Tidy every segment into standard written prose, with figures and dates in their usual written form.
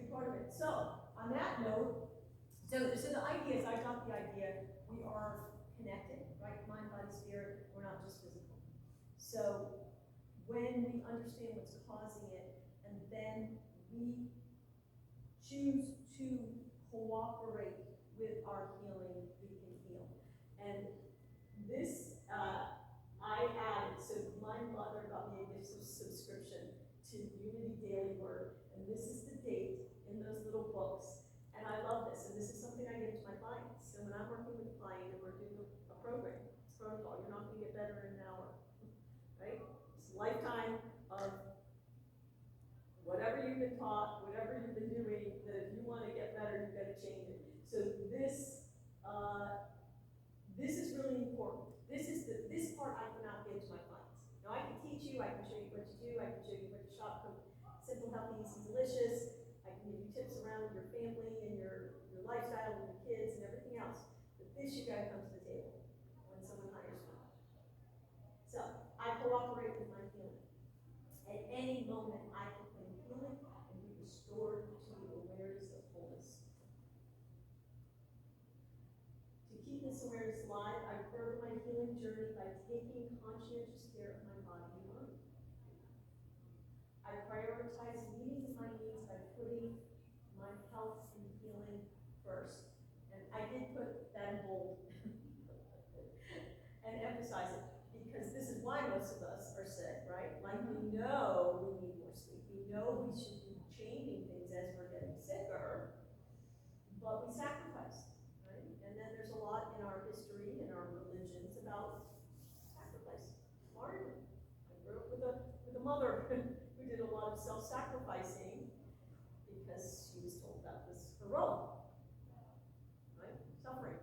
big part of it. So, on that note, so the idea is, I got the idea, we are connected, right? Mind, body, spirit, we're not just physical. So, when we understand what's causing it, and then we choose to cooperate with our healing, we can heal. And this, I added, so my mother got me a gift subscription to Unity Daily Word, and this is the date in those little books. And I love this, and this is something I give to my clients. So when I'm working with a client and we're doing a program, it's protocol, you're not gonna get better in an hour, right? It's a lifetime of whatever you've been taught, whatever you've been doing, that if you wanna get better, you've gotta change it. So this is really important. This part I cannot give to my clients. Now I can teach you, I can show you what to do, I can show you what to shop, cook, simple, healthy, easy, delicious. I can give you tips around your family and your lifestyle and your kids and everything else. But this you gotta come to the table when someone hires me. So I cooperate with my healing. At any moment I can claim healing and be restored to the awareness of wholeness. To keep this awareness alive, I further my healing journey by taking conscientious care of my body and mind. I prioritize meeting my needs by putting my health and healing first. And I did put that in bold and emphasize it, because this is why most of us are sick, right? Like, we know we need more sleep. We know we should be changing things as we're getting sicker, but we sacrifice. And then there's a lot in our history and our religions about sacrifice, martyrdom. I grew up with a mother who did a lot of self-sacrificing because she was told that was heroic, right? Suffering.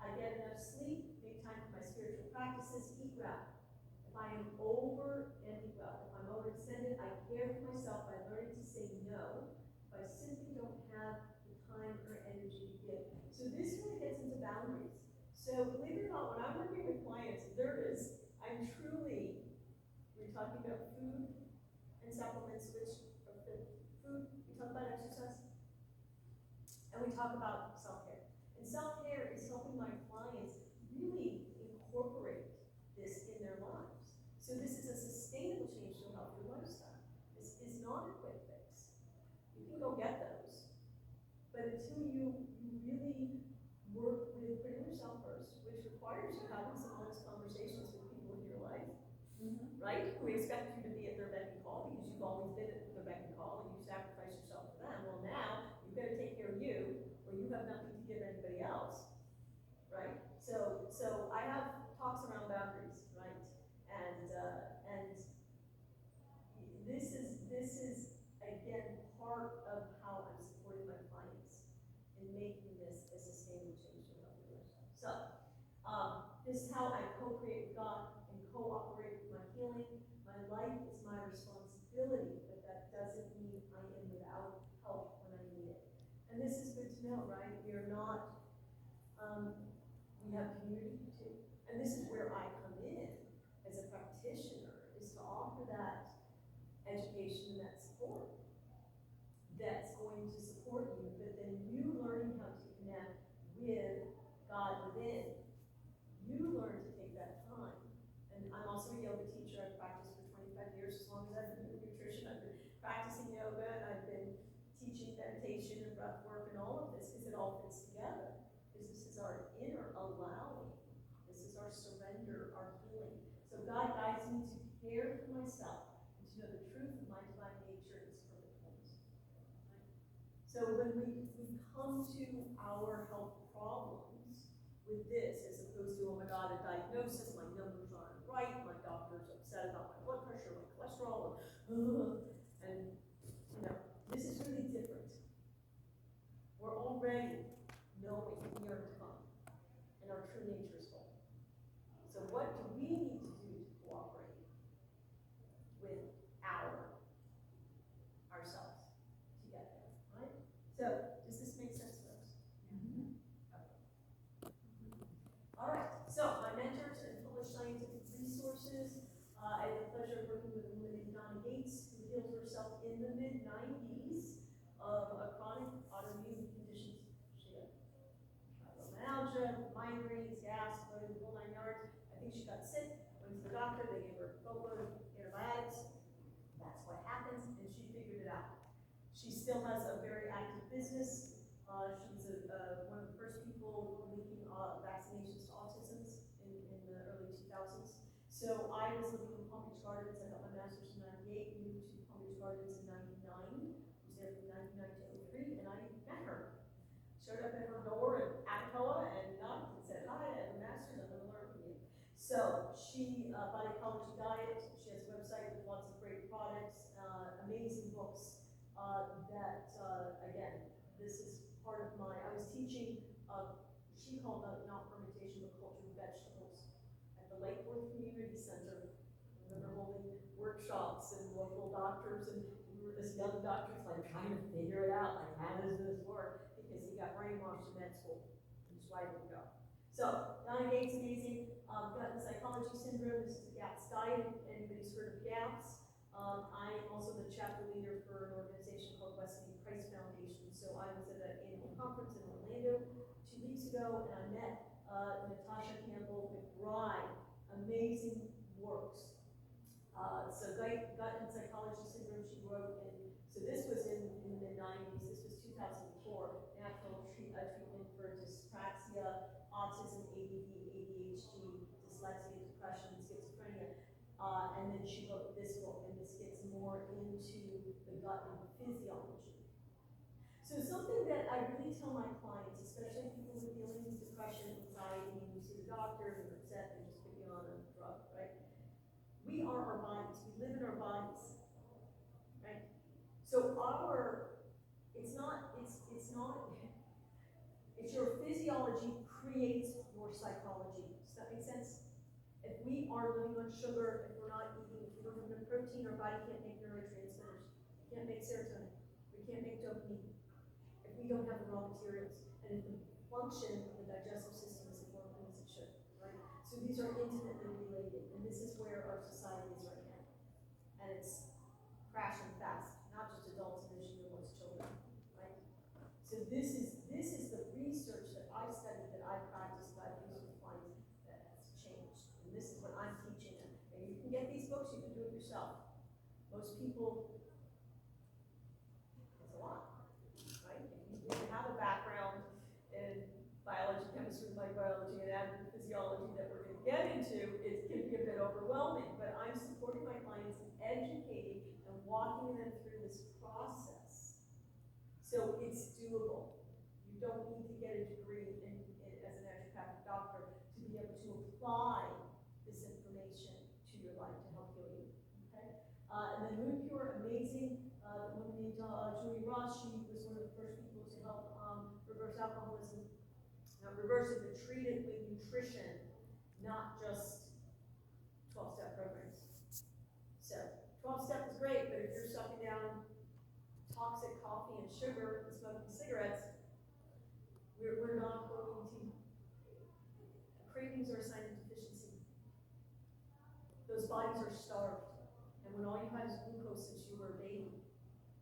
I get enough sleep, make time for my spiritual practices, eat well. If I am over and eat well, if I'm overextended, I care for myself by learning to say no if I simply don't have time or energy to give. So this really gets into boundaries. So believe it or not, when I'm working with clients, I'm truly, we're talking about food and supplements, food, we talk about exercise, and we talk about self-care. And self-care is helping my clients really incorporate this in their lives. So this is a sustainable change to a healthier lifestyle. This is not a quick fix. You can go get those. But until you really work with putting yourself first, which requires you having some honest conversations with people in your life, right? Who expect you to be at their beck and call because you've always been at their beck and call and you sacrifice yourself for them. Well, now you've got to take care of you, or you have nothing to give anybody else, right? So I have talks around boundaries, right? And this is again part of how I'm supporting my clients in making this a sustainable change to a healthy lifestyle. So, this is how I co-create with God and cooperate with my healing. My life is my responsibility, but that doesn't mean I am without help when I need it. And this is good to know, right? We are not, we have community too. And this is where I come in as a practitioner, is to offer that education and that support that's going to support you, but then you learning how to connect with God within. You learn to take that time. And I'm also a yoga teacher. I've practiced for 25 years, as long as I've been doing nutrition. I've been practicing yoga, and I've been teaching meditation and breath work and all of this, because it all fits together. Because this is our inner allowing. This is our surrender, our healing. So God guides me to care for myself and to know the truth of my divine nature and its perfect wholeness. Right? So when we come to our health problems with this, as opposed to, oh my God, a diagnosis, my numbers aren't right, my doctor's upset about my blood pressure, my cholesterol, and this is really different. We're already knowing we are divine, and our true nature is whole. So what do we need to do to cooperate with ourselves to get there, right? So does this make sense, folks? Mm-hmm. Okay. All right, so my mentors and published scientific resources. I had the pleasure of working with a woman named Donna Gates, who healed herself in the mid-90s. She still has a very active business. She was one of the first people linking vaccinations to autism in the early 2000s. So I was living in Palm Beach Gardens. I got my master's in 98, moved to Palm Beach Gardens in 99. Was there from 99 to 03, and I met her. Showed up at her door in Apatoa and knocked and said, hi, I have a master's, I'm going to learn from you. So she, Body Ecology Diet, she has a website with lots of great products, amazing books that, again, this is part of I was teaching, she called it not fermentation, but cultured vegetables at the Lake Worth Community Center. I remember holding workshops and local doctors, and we were this young doctor's like trying to figure it out, like how does this work? Because he got brainwashed in med school, and just why didn't go. So, Donna Gates, amazing. Gut and psychology syndrome, this is GAPS diet. Anybody's heard of GAPS? I am also the chapter leader for an organization called Weston Price Foundation. So I was at an annual conference in Orlando 2 weeks ago, and I met Natasha Campbell McBride. Amazing works. So gut and psychology syndrome she wrote, and so this was in the mid-90s. This was 2004. Natural treatment for dyspraxia, autism, ADD, ADHD, dyslexia, depression, schizophrenia. And then she wrote this book, and this gets more into the gut and physiology. So something that I really tell my clients, especially people who are dealing with depression, anxiety, and you see the doctor and they're upset, they just put you on a drug, right? We are our bodies. We live in our bodies, right? So it's your physiology creates your psychology. Does that make sense? If we are living on sugar, if we're not eating, if we don't have enough protein, our body can't make neurotransmitters. We can't make serotonin. We can't make dopamine. If we don't have the raw materials. And if the function of the digestive system isn't working as it should, right? So these are intimately related, and this is where our society is right now. And it's crashing fast, not just adults and issue amongst children, right? So this is the research that I've studied, that I've practiced, that I've used with clients, that has changed. And this is what I'm teaching them. And you can get these books, you can do it yourself. Most people, it's a lot, right? If you have a background in biology, chemistry, microbiology, and additive physiology that we're going to get into, it can be a bit overwhelming. But I'm supporting my clients in educating and walking them through this process. So it's doable. You don't need to get a degree as an naturopathic doctor to be able to apply this information to your life to help heal you. Okay? And then Moon Cure, amazing. A woman named Julie Ross, she was one of the first people to help reverse alcoholism. Now, reverse it, but treat it with nutrition, not just 12-step programs. So 12-step is great, but if you're sucking down toxic coffee and sugar and smoking cigarettes, we're not going to. Cravings are a sign of deficiency. Those bodies are starved. And when all you have is glucose since you were a baby,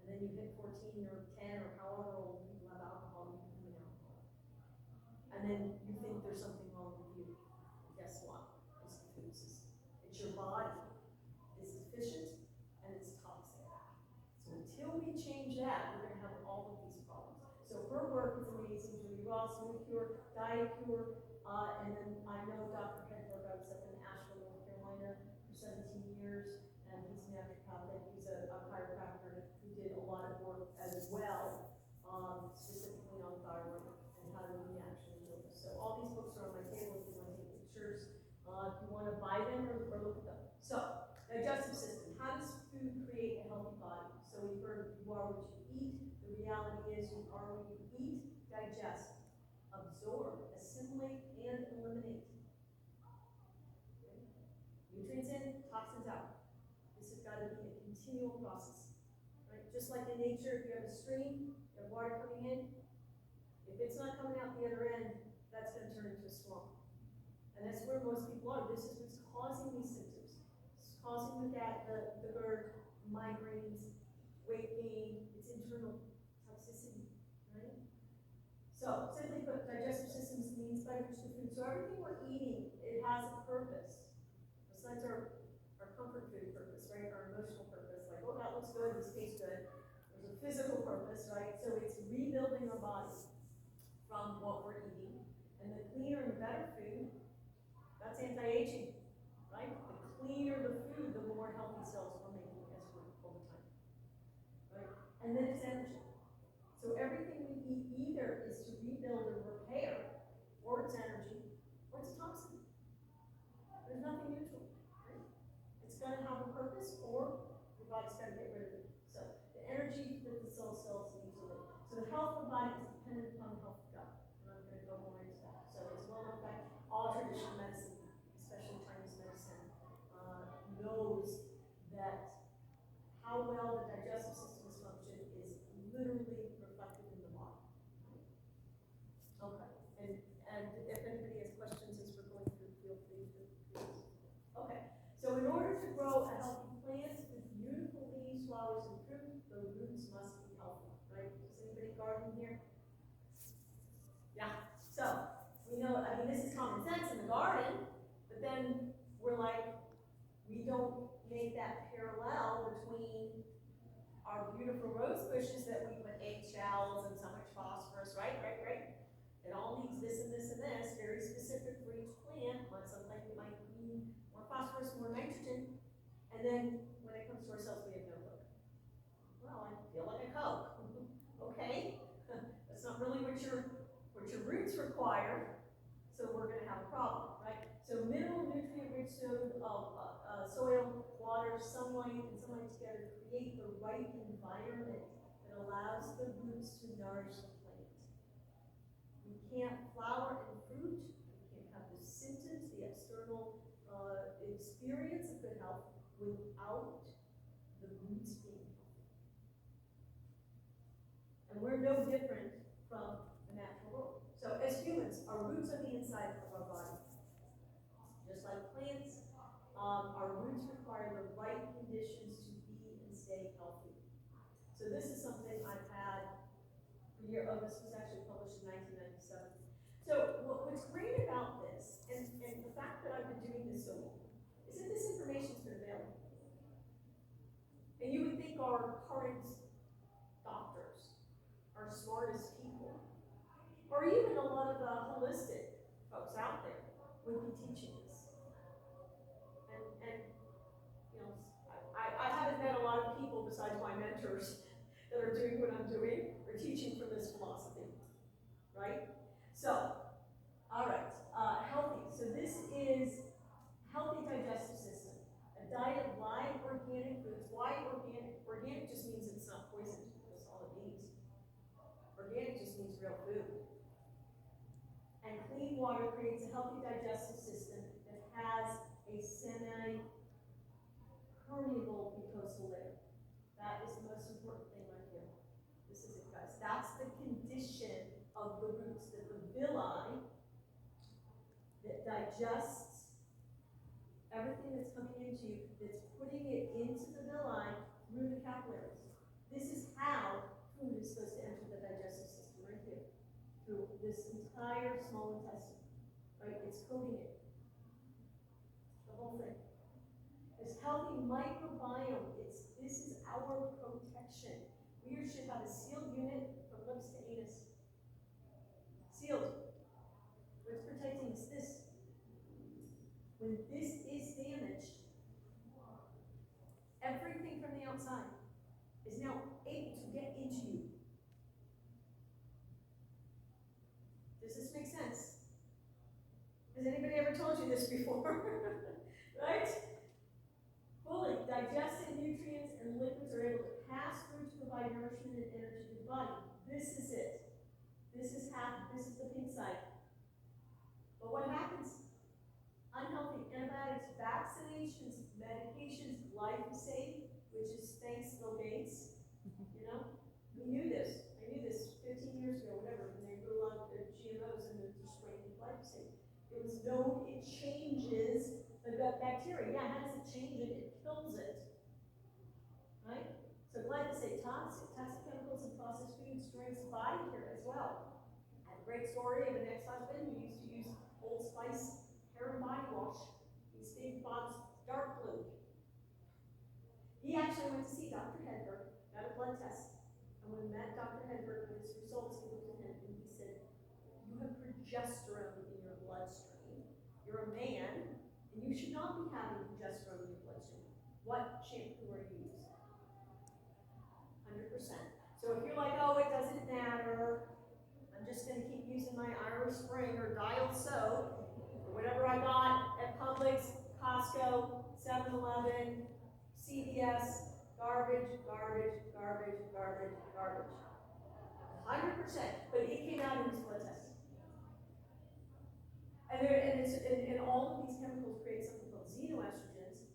and then you hit 14 or 10 or however old people have alcohol, you become an alcoholic. And then you think there's something wrong with you. Guess what? It's the food system. It's your body. It's deficient and it's toxic. So until we change that, we're going to have all of these problems. So her work is amazing. Julie Ross, Moon Cure, Diet Cure, and then I know Dr. Hedberg. I was up in Asheville, North Carolina for 17 years, and he's a naturopathic. He's a chiropractor who did a lot of work as well, specifically on thyroid and how to actually heal this. So all these books are on my table if you want to take pictures, if you want to buy them or look at them. So, digestive system. How does food create a healthy body? So we've heard you are what you eat. The reality is you are what you eat, digest, absorb, assimilate, and eliminate. Okay? Nutrients in, toxins out. This has got to be a continual process. Right? Just like in nature, if you have a stream, you have water coming in. If it's not coming out the other end, that's going to turn into a swamp. And that's where most people are. This is what's causing these symptoms. It's causing the GERD, migraines, weight gain. It's internal toxicity, right? So, simply put, digestive systems means by which the food. So everything we're eating, it has a purpose. Besides our comfort food purpose, right? Our emotional purpose. Like, oh, that looks good, this tastes good. There's a physical purpose, right? So it's rebuilding our body from what we're eating. And the cleaner and the better food, that's anti-aging, right? The cleaner the food, the more healthy cells we're making as we're over time, right? And then it's energy. So everything we eat either is to rebuild or repair, or it's energy, or it's a toxin. There's nothing neutral, right? It's gonna have a purpose, or your body's gotta get rid of it. So the energy that the cells need to live. So the health of the body is dependent upon the health of gut. And I'm gonna go more into that. So it's well known that all traditional medicine, especially Chinese medicine, knows that how well the digestive system is functioning is literally reflected in the body. Okay, and if anybody has questions as we're going through, feel free to. Okay, so in order to grow a healthy plant with beautiful leaves, flowers, and fruit, the roots must be healthy, right? Does anybody garden here? Yeah, so we know, I mean, this is common sense in the garden, but then we're like, we don't make that parallel between our beautiful rose bushes that we put eggshells and so much phosphorus, right? It all needs this and this and this, very specific for each plant. Sometimes it might need more phosphorus, more nitrogen, and then when it comes to our cells, we have no hope. Well, I feel like a Coke. Okay, that's not really what your roots require, so we're going to have a problem, right? So mineral, nutrient-rich soil, water, sunlight, and sunlight together create the right environment that allows the roots to nourish the plant. We can't flower and fruit, we can't have the symptoms, the external experience of good health without the roots being healthy. And we're no different from the natural world. So as humans, our roots are the inside of our body. Just like plants, our roots require the right conditions to be and stay healthy. So this is something I've had for years. Oh, this was actually published in 1997. So what's great about this, and the fact that I've been doing this so long, is that this information's been available. And you would think our current doctors, our smartest people, or even a lot of the holistic folks out there would be teaching this. And you know, I haven't met a lot of people besides my mentors that are doing what I'm doing or teaching from this philosophy, right? So, all right, healthy. So this is healthy digestive system. A diet of live organic foods. Why organic? Organic just means it's not poisoned. That's all it means. Organic just means real food. And clean water creates a healthy digestive system that has a semi-permeable mucosal layer. That is the most important thing right here. This is it, guys. That's the condition of the roots, that the villi that digests everything that's coming into you, that's putting it into the villi through the capillaries. This is how food is supposed to enter the digestive system, right here, through this entire small intestine, right? It's coating it, the whole thing. This healthy microbiome, this is our protection. We should have a sealed unit from lips to anus. Sealed. What's protecting is this. When this is damaged, everything from the outside is now able to get into you. Does this make sense? Has anybody ever told you this before? Right? Fully digested nutrients and liquids are able to pass through to provide nourishment and energy to the body. This is it. This is the pink side. But what happens? Unhealthy antibiotics, vaccinations, medications, glyphosate, which is thanks Bill Gates. You know, we knew this. I knew this 15 years ago, whatever, when they grew a lot of GMOs and they're spraying glyphosate. It was known it changes the gut bacteria. Yeah, how does it change it? It kills it. Right? So glyphosate, toxic chemicals in processed foods, destroys the body here as well. I have a great story of an ex-husband who used to use Old Spice hair and body wash. These big bottles, dark blue. He actually went to see Dr. Hedberg, got a blood test. And when we met Dr. Hedberg with his results, he looked at him and he said, you have progesterone in your bloodstream. You're a man, and you should not be having progesterone in your bloodstream. What shampoo are you using? 100%. So if you're like, oh, it doesn't matter, I'm just going to keep using my Irish Spring or Dial soap, or whatever I got at Publix, Costco, 7-Eleven, CVS, garbage, garbage, garbage, garbage, garbage. 100%, but it came out in his blood test. And all of these chemicals create something called xenoestrogens,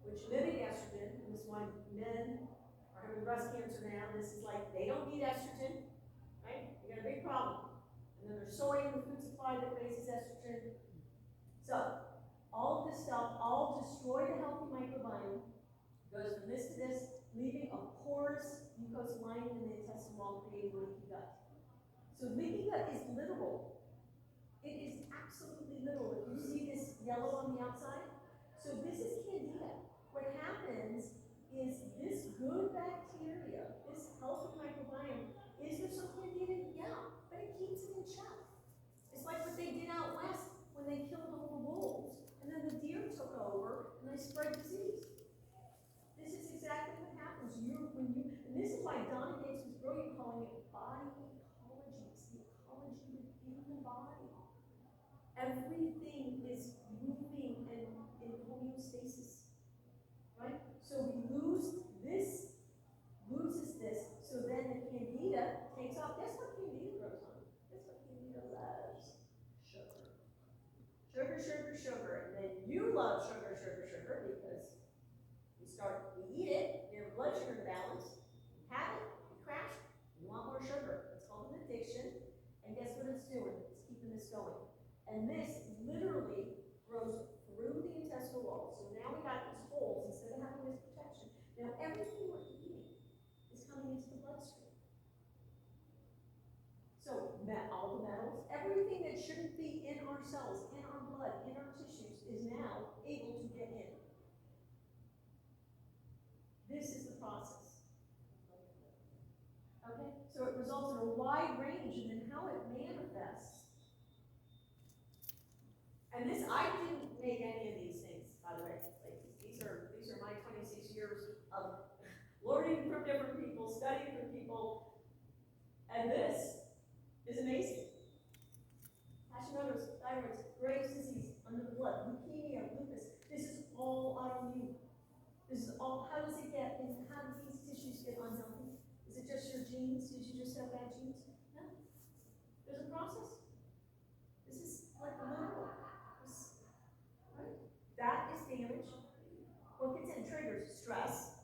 which mimic estrogen, and this is why men are having breast cancer now. This is like, they don't need estrogen, right? You got a big problem. And then there's soy in the food supply that raises estrogen. So, all of this stuff, all destroy the healthy microbiome, goes from this to this, leaving a porous mucosal lining in the intestinal wall, creating leaky gut. So leaky gut is literal. It is absolutely literal. If you see this yellow on the outside, so this is candida. What happens is this good bacteria, this healthy microbiome, is there some candida? Yeah, but it keeps it in check. It's like what they did out west when they killed all the wolves, and then the deer took over and they spread disease. This is exactly what happens. And this is why Donna Gates was brilliant calling it body ecology. It's the ecology within the body. Everything is moving and in homeostasis, right? So we lose this, loses this, so then the candida takes off. Guess what candida grows on? Guess what candida loves? Sugar. Sugar, sugar, sugar. And then you love sugar, sugar, sugar because you eat it, you have blood sugar imbalance, you have it, you crash, you want more sugar. It's called an addiction, and guess what it's doing? It's keeping this going. And this literally grows through the intestinal wall. So now we got these holes instead of having this protection. Now everything we're eating is coming into the bloodstream. So all the metals, everything that shouldn't be in our cells, in our blood, in our tissues, is now able to get in. This is the process. Okay? So it results in a wide range, and then how it manifests. And this, I didn't make any of these things, by the way. Like these are my 26 years of learning from different people, studying from people, and this is amazing. Hashimoto's, thyroid, Graves' disease under the blood, leukemia, lupus. This is all autoimmune. This is all, how does it get, and how do these tissues get unhealthy? Is it just your genes? Did you just have bad genes? No. There's a process. This is like literal. Right? That is damage. What gets in triggers? Stress.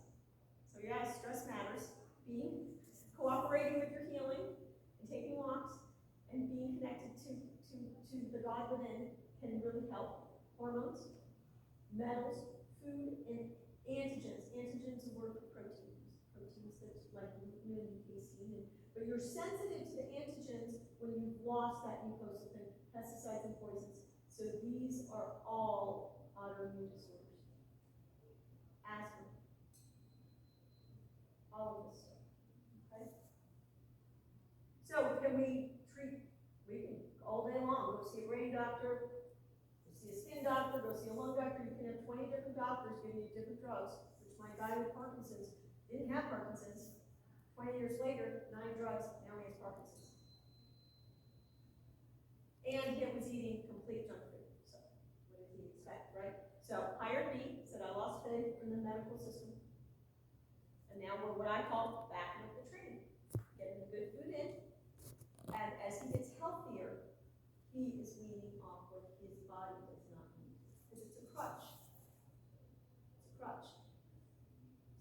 So yeah, stress matters. Cooperating with your healing, and taking walks, and being connected to the God within can really help. Hormones, metals, food, and antigens. Antigens are word for proteins. Proteins that's like gluten and casein. But you're sensitive to the antigens when you've lost that mucosal thing, pesticides and poisons. So these are all autoimmune disorders. Asthma. All of this stuff. Okay? So can we treat, we can all day long, go see a brain doctor, go see a skin doctor, go see a lung doctor. You can have 20 different doctors giving you different drugs, which my guy with Parkinson's didn't have Parkinson's. 20 years later, 9 drugs, now he has Parkinson's. And he was eating complete junk food. So what did he expect, right? So hired me, said I lost faith in the medical system. And now we're what I call backing up the train. Getting the good food in. And as he gets healthier, he is weaning off what his body does not need. Because it's a crutch. It's a crutch.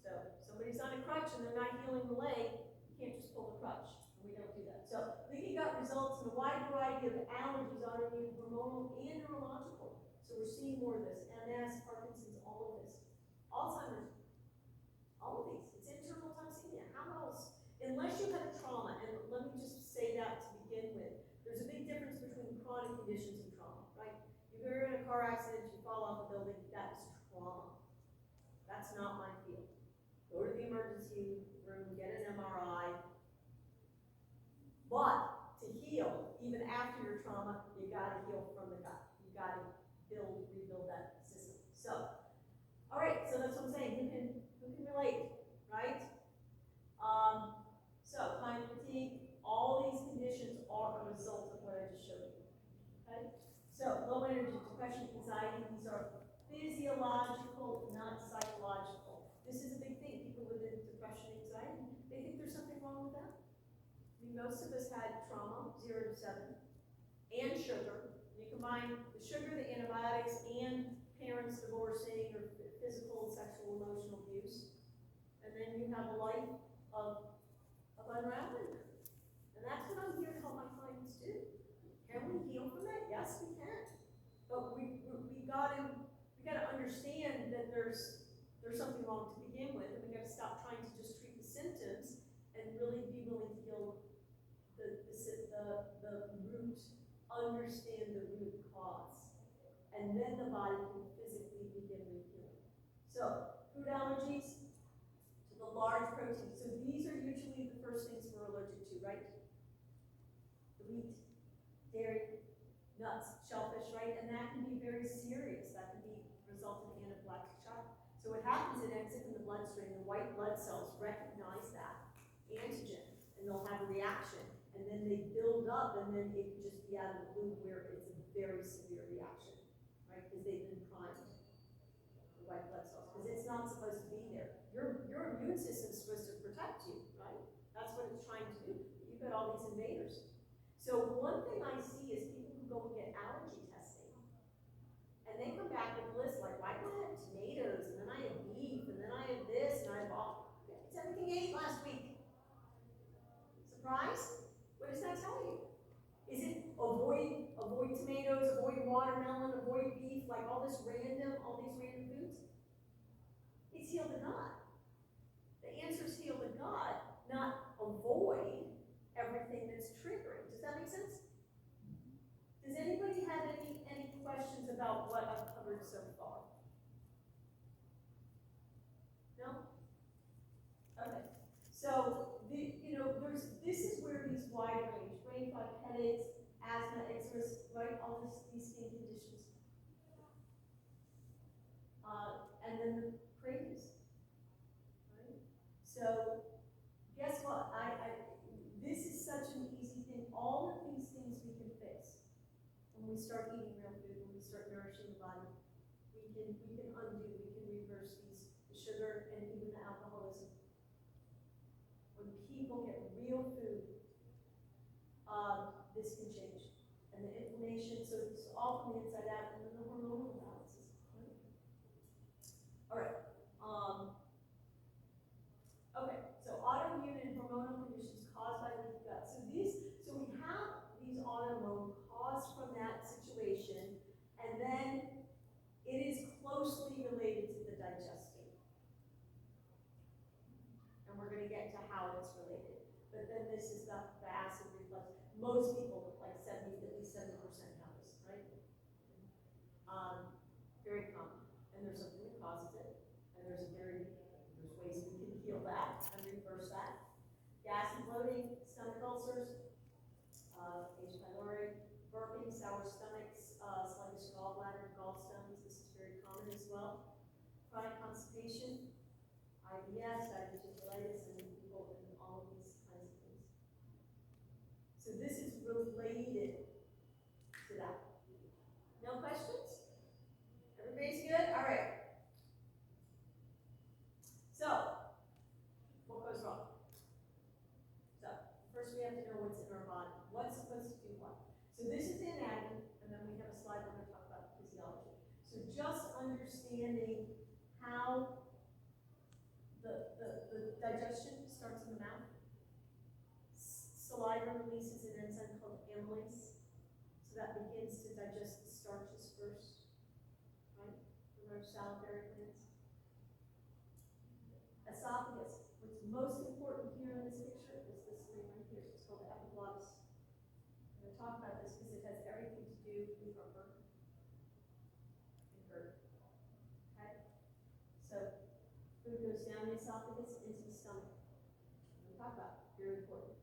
So somebody's on a crutch and they're not healing the leg, you can't just pull the crutch. And we don't do that. So leaky gut results in a wide variety of allergies, autoimmune, hormonal, and neurological. So we're seeing more of this. MS, Parkinson's, all of this. Alzheimer's, all of these. It's internal toxemia. How else? Unless you had a trauma, and let me just say that to begin with, there's a big difference between chronic conditions and trauma, right? You're in a car accident, you fall off a building, that's trauma. That's not my field. Go to the emergency room, get an MRI. But to heal, even after your trauma, you gotta heal from the gut. You gotta rebuild that system. So, all right, so that's what I'm saying. Who can relate, right? So chronic fatigue, all these conditions are a result of what I just showed you. Okay? So low energy, depression, anxiety, these are physiological, not psychological. This is a big thing. People with depression, anxiety, they think there's something wrong with them. I mean, most of us had trauma, 0 to 7, and sugar. You combine the sugar, the antibiotics, and parents divorcing or physical, sexual, emotional abuse, and then you have a life of unraveling. And that's what I'm here to help my clients do. Can we heal from that? Yes, we can. But we gotta understand that there's something wrong to begin with, and we gotta stop trying to just treat the symptoms and really be willing to heal the root, understand the root cause. And then the body can physically begin rehealing. So, food allergies to the large proteins. So these are usually the first things we're allergic to, right? The wheat, dairy, nuts, shellfish, right? And that can be very serious. That can result in anaphylactic shock. So what happens, it ends up in the bloodstream. The white blood cells recognize that antigen, and they'll have a reaction. And then they build up, and then it can just be out of the blue where it's a very severe reaction, right? Because they've been primed, the white blood cells, because it's not supposed to be there. Your immune system is supposed to protect you, right? That's what it's trying to do. You've got all these invaders. So one thing I see is people who go and get allergy testing, and they come back with a list like, why do I have tomatoes, and then I have beef, and then I have this, and I have all, it's everything I ate last week. Surprise? What does that tell you? Is it avoid tomatoes, avoid watermelon, avoid beef, like all these random foods? It's heal the gut. The answer is heal the gut, not avoid everything that's triggering. Does that make sense? Does anybody have any questions about what I've covered so far? No? Okay. So this is where these wide range, brain fog, headaches, asthma, eczema, right? All these skin conditions. And then the cravings, right? So guess what? This is such an easy thing. All of these things we can fix when we start eating real food, when we start nourishing the body. We can undo, we can reverse the sugar and even the alcoholism. When people get real food, this can change. And the inflammation, so it's all from the inside out, and then the hormonal imbalances. Right? All right. Okay, so autoimmune and hormonal conditions caused by leaky gut. So we have these autoimmune caused from that situation, and then it is closely related to the digestion. And we're going to get to how it's related. But then this is the acid reflux. Most people, like at least 70% have this, right? Very common. And there's something that causes it. And there's ways we can heal that and reverse that. Gas and bloating, stomach ulcers, H. pylori, burping, sour stomachs, sluggish gallbladder, gallstones. This is very common as well. Chronic constipation, IBS, diverticulitis, and people and all of these kinds of things. So this is related to that. No questions? Everybody's good? All right. So, what goes wrong? So, first we have to know what's in our body. What's supposed to do what? So this is the anatomy, and then we have a slide where we're going to talk about physiology. So just understanding how the digestion starts in the mouth. Saliva releases an enzyme called amylase. So that begins to digest the starches first, right? From our salivary glands. Esophagus. What's most important here in this picture is this thing right here. It's called the epiglottis. I'm going to talk about this because it has everything to do with our burn and GERD. Okay? So food goes down the esophagus into the stomach. talked about, very important.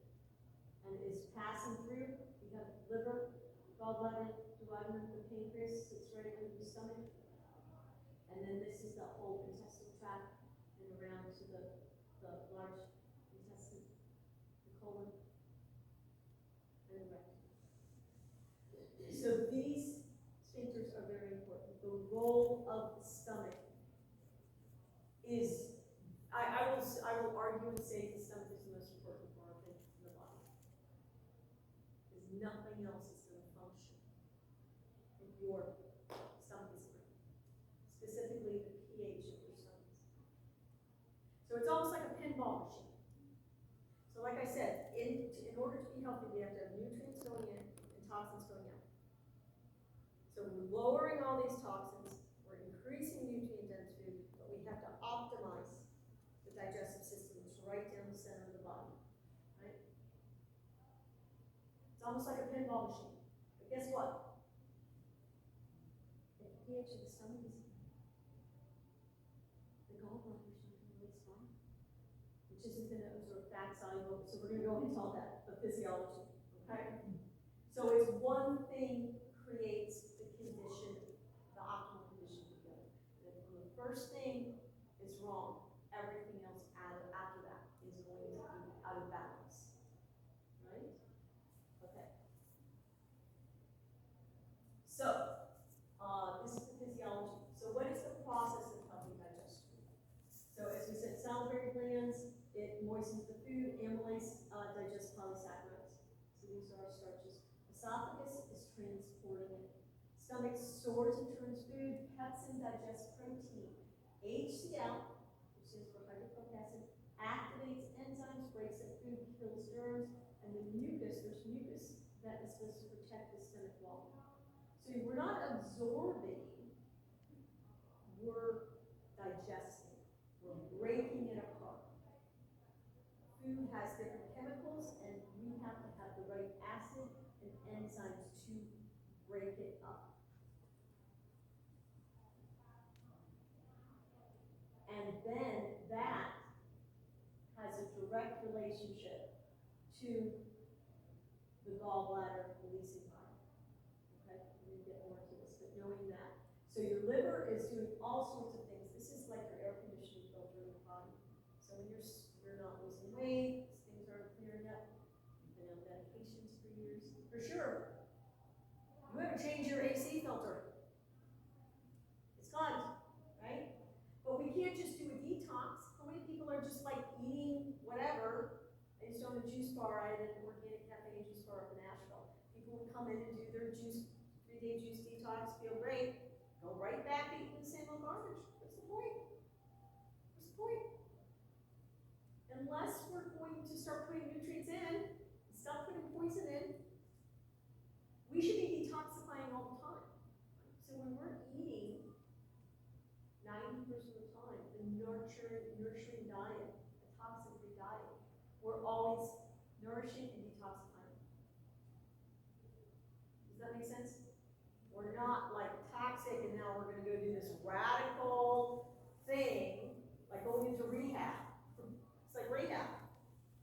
And is passing through, you have liver, gallbladder, duodenum, the pancreas, sits right under the stomach. And then this is the whole intestinal tract and around to the large intestine, the colon, and the rectum. So these sphincters are very important. The role of the stomach is, I will argue and say the stomach is the most important organ in the body. Because nothing else is going to function if your stomach is clean. Specifically the pH of your stomach. So it's almost like a pinball machine. So like I said, in order to be healthy, we have to have nutrients going in and toxins going out. So we're lowering all these toxins, we're increasing nutrient-dense food, but we have to optimize the digestive system. It's right down the center of the body, right? It's almost like a pinball machine. But guess what? If the pH of the stomach is the gallbladder is not really strong, which isn't going to absorb fat soluble. So we're going to go into all that, the physiology, okay? So it's one thing creates the condition, the optimal condition for good. And if the first thing is wrong, everything else after that is going to be out of balance, right? Okay. So, this is the physiology. So what is the process of healthy digestion? So as we said, salivary glands, it moistens the food, amylase digests polysaccharides. So these are our starches. Esophagus is transporting it. Stomach stores and turns food. Pepsin digests protein. HCl, which stands for hydrochloric acid, activates enzymes, breaks up food, kills germs, and the mucus, there's mucus that is supposed to protect the stomach wall. So we're not absorbing, we're digesting. We're breaking it apart. Food has different chemicals, and we have to have the right acid and enzymes to break it up. And then that has a direct relationship to the gallbladder releasing bile. Okay, we're going to get more to this, but knowing that. So your liver is doing all sorts of things. This is like your air conditioning filter in your body. So when you're not losing weight, things aren't clearing up, you've been on medications for years. For sure, you haven't changed your AC filter. It's gone, right? But we can't just do a detox. How many people are just like eating whatever? I used to own a juice bar. I had an organic cafe and juice bar up in Nashville. People would come in and do their 3-day juice detox, feel great, go right back eating the same old garbage. What's the point? What's the point? Unless we're going to start putting nutrients in, and stop putting poison in, we should be detoxifying all the time. So when we're eating 90% of the time, a nurturing diet, a toxin-free diet, we're always nourishing and detoxifying. Does that make sense? We're not like toxic and now we're going to go do this radical thing, like going into rehab. It's like rehab.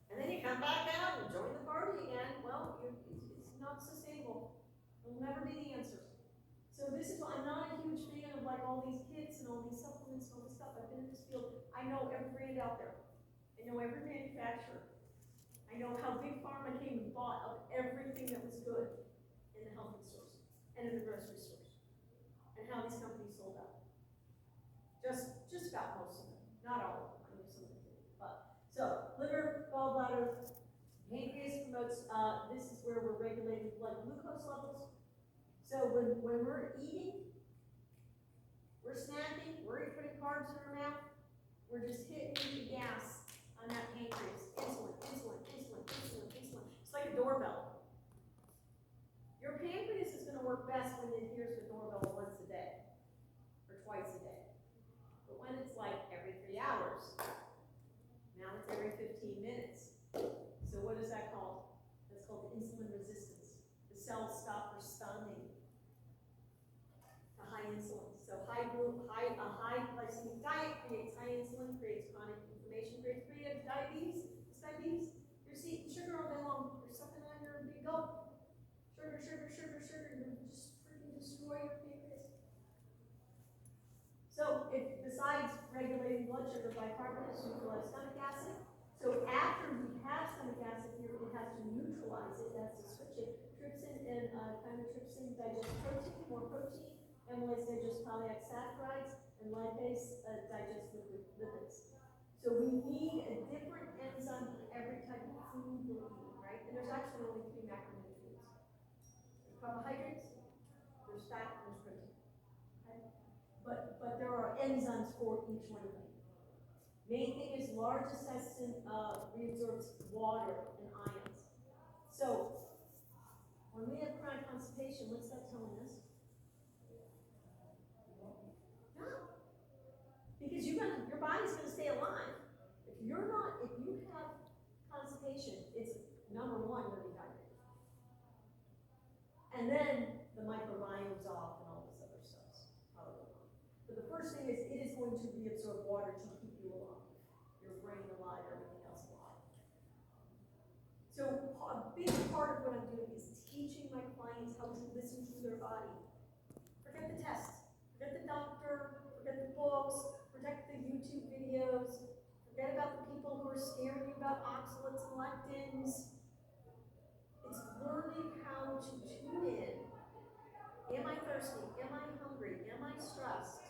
And then you come back out and join the party again. Well, it's not sustainable. It'll never be the answer. So this is why I'm not a huge fan of like all these kits and all these supplements and all this stuff. I've been in this field. I know every brand out there. I know every manufacturer. I know how Big Pharma came and bought up everything that was good in the health food stores and in the grocery stores. And how these companies sold out. Just about most of them. Not all of them. I know some of them did. But so liver, gallbladder, pancreas promotes, this is where we're regulating blood glucose levels. So when we're eating, we're snacking, we're putting carbs in our mouth, we're just hitting the gas on that pancreas. Insulin, insulin, insulin, insulin, insulin. It's like a doorbell. Your pancreas is going to work best when it hears the doorbell once a day or twice a day. But when it's like every 3 hours, now it's every 15 minutes. So what is that called? That's called insulin resistance. The cells stop responding to high insulin. So a high glycemic diet creates high insulin, creates chronic inflammation, creates diabetes. What's diabetes? besides regulating blood sugar, bicarbonate is neutralize stomach acid. So after we have stomach acid here, it has to neutralize it, it has to switch it. Trypsin and chymotrypsin digest protein, more protein. Amylase digest polysaccharides, and lipase digest lipids. So we need a different enzyme for every type of food we're eating, right? And there's actually only 3 macronutrients. There's carbohydrates, there's fat, and there's protein. Okay? But there are enzymes for each one of them. Main thing is large intestine reabsorbs water and ions. So when we have chronic constipation, what's that telling us? No. Because your body's going to stay alive. If you have constipation, it's number one, you're dehydrated. And then the microbiome's off and all this other stuff's probably on. But the first thing is, it is going to reabsorb water to keep you alive. Your brain alive, everything else alive. So a big part of what I'm doing is teaching my clients how to listen to their body. Forget the tests, forget the doctor, forget the books, forget the YouTube videos, forget about the people who are scaring you about oxalates and lectins. It's learning how to tune in. Am I thirsty? Am I hungry? Am I stressed?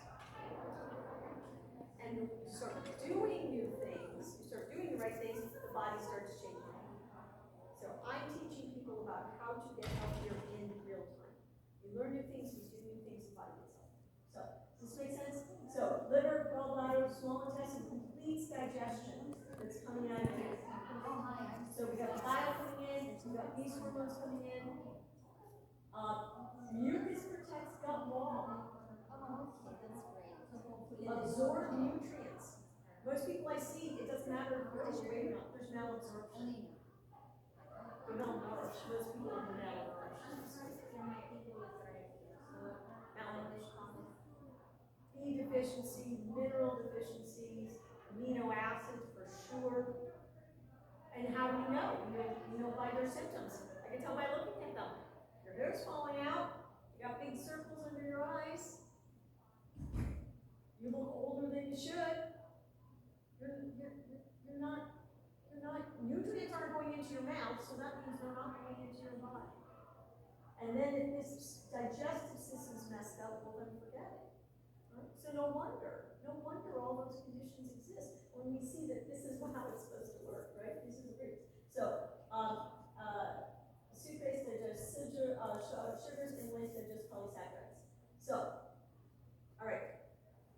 And you start doing new things, you start doing the right things, the body starts changing. So I'm teaching people about how to get healthier in real time. You learn new things, you do new things, the body gets healthy. So, does this make sense? So, liver, gallbladder, small intestine completes digestion that's coming out of here. So we got bile coming in, we got these hormones coming in. Mucus protects gut wall. Absorb nutrients. Most people I see, it doesn't matter if you're overweight or not, there's malabsorption. They're malnourished. Most people are malnourished. B deficiency, mineral deficiencies, amino acids for sure. And how do you know? You know by their symptoms. I can tell by looking at them. Your hair's falling out, you got big circles under your eyes, you look older than you should. You're not, nutrients aren't going into your mouth, so that means they're not going into your body. And then if this digestive system's messed up, well then forget it. Right? So no wonder all those conditions exist when we see that this is how it's supposed to work, right? This is great. So, sucrase digests sugars, and amylase digests polysaccharides. So, all right.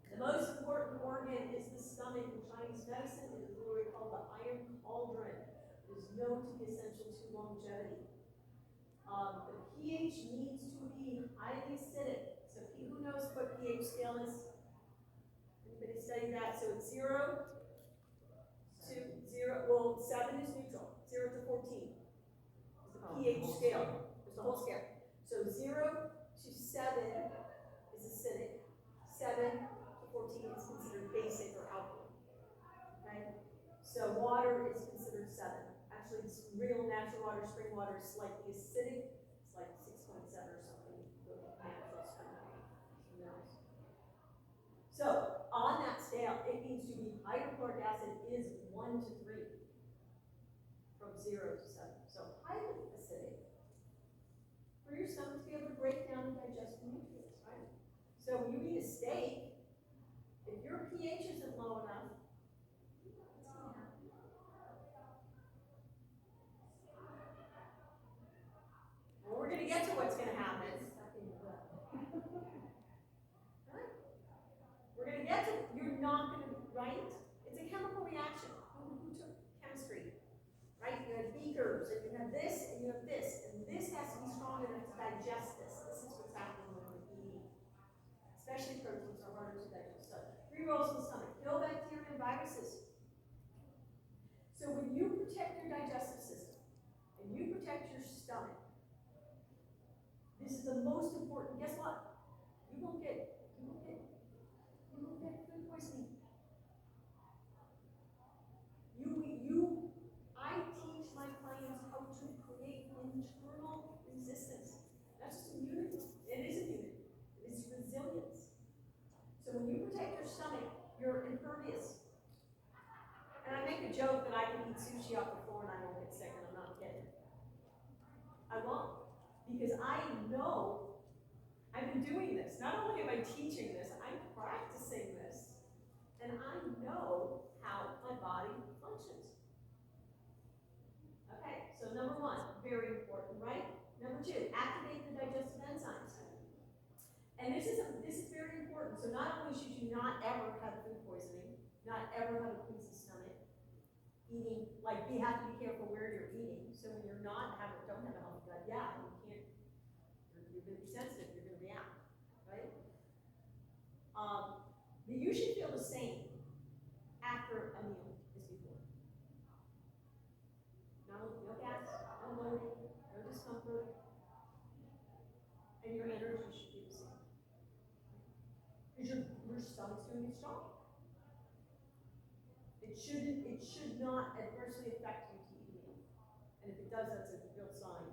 The most important organ is the stomach. In Chinese medicine, it is literally called the iron cauldron. It is known to be essential to longevity. The pH needs to be highly acidic. So who knows what pH scale is? Anybody study that? So it's 0 to 0. Well, 7 is neutral. 0 to 14 is the pH scale. There's the whole scale. So 0 to 7 is acidic. 7 to 14 is considered basic or alkaline. Okay? So water is considered 7. Actually, it's real natural water, spring water is slightly acidic. It's like 6.7 or something. The natural spring water. Who knows? So on that scale, it needs to be hydrochloric acid is 1 to 3 from 0 to 7. So highly acidic for your stomach to be able to break down and digest the nutrients, right? So when you eat a steak, if your pH isn't low enough, what's going to happen? Well, we're going to get to what's going to happen. Right? We're going to get to, you're not going to, right? It's a chemical reaction. Who took chemistry? Right? You have beakers, and you have this, and you have this, and this has to be strong enough to digest this. This is what's happening when we're eating. Especially proteins are harder to digest. So, 3 roles in the stomach: kill bacteria and viruses. So when you protect your digestive system and you protect your stomach, this is the most important. Guess what? You won't get food poisoning. I teach my clients how to create internal resistance. That's just immunity. It is immunity. It is resilience. So when you protect your stomach, know, I've been doing this. Not only am I teaching this, I'm practicing this. And I know how my body functions. Okay, so number one, very important, right? Number two, activate the digestive enzymes. And this is very important. So not only should you not ever have food poisoning, not ever have a queasy stomach, eating, like you have to be careful where you're eating. So when you're don't have a healthy gut, yeah, you can't, you're gonna be sensitive, you're gonna react, right? But you should feel the same after a meal as before. No gas, no bloating, no discomfort, and your energy should be the same. Because your stomach's doing its job. It should not adversely affect you to eat a meal. And if it does, that's a real sign,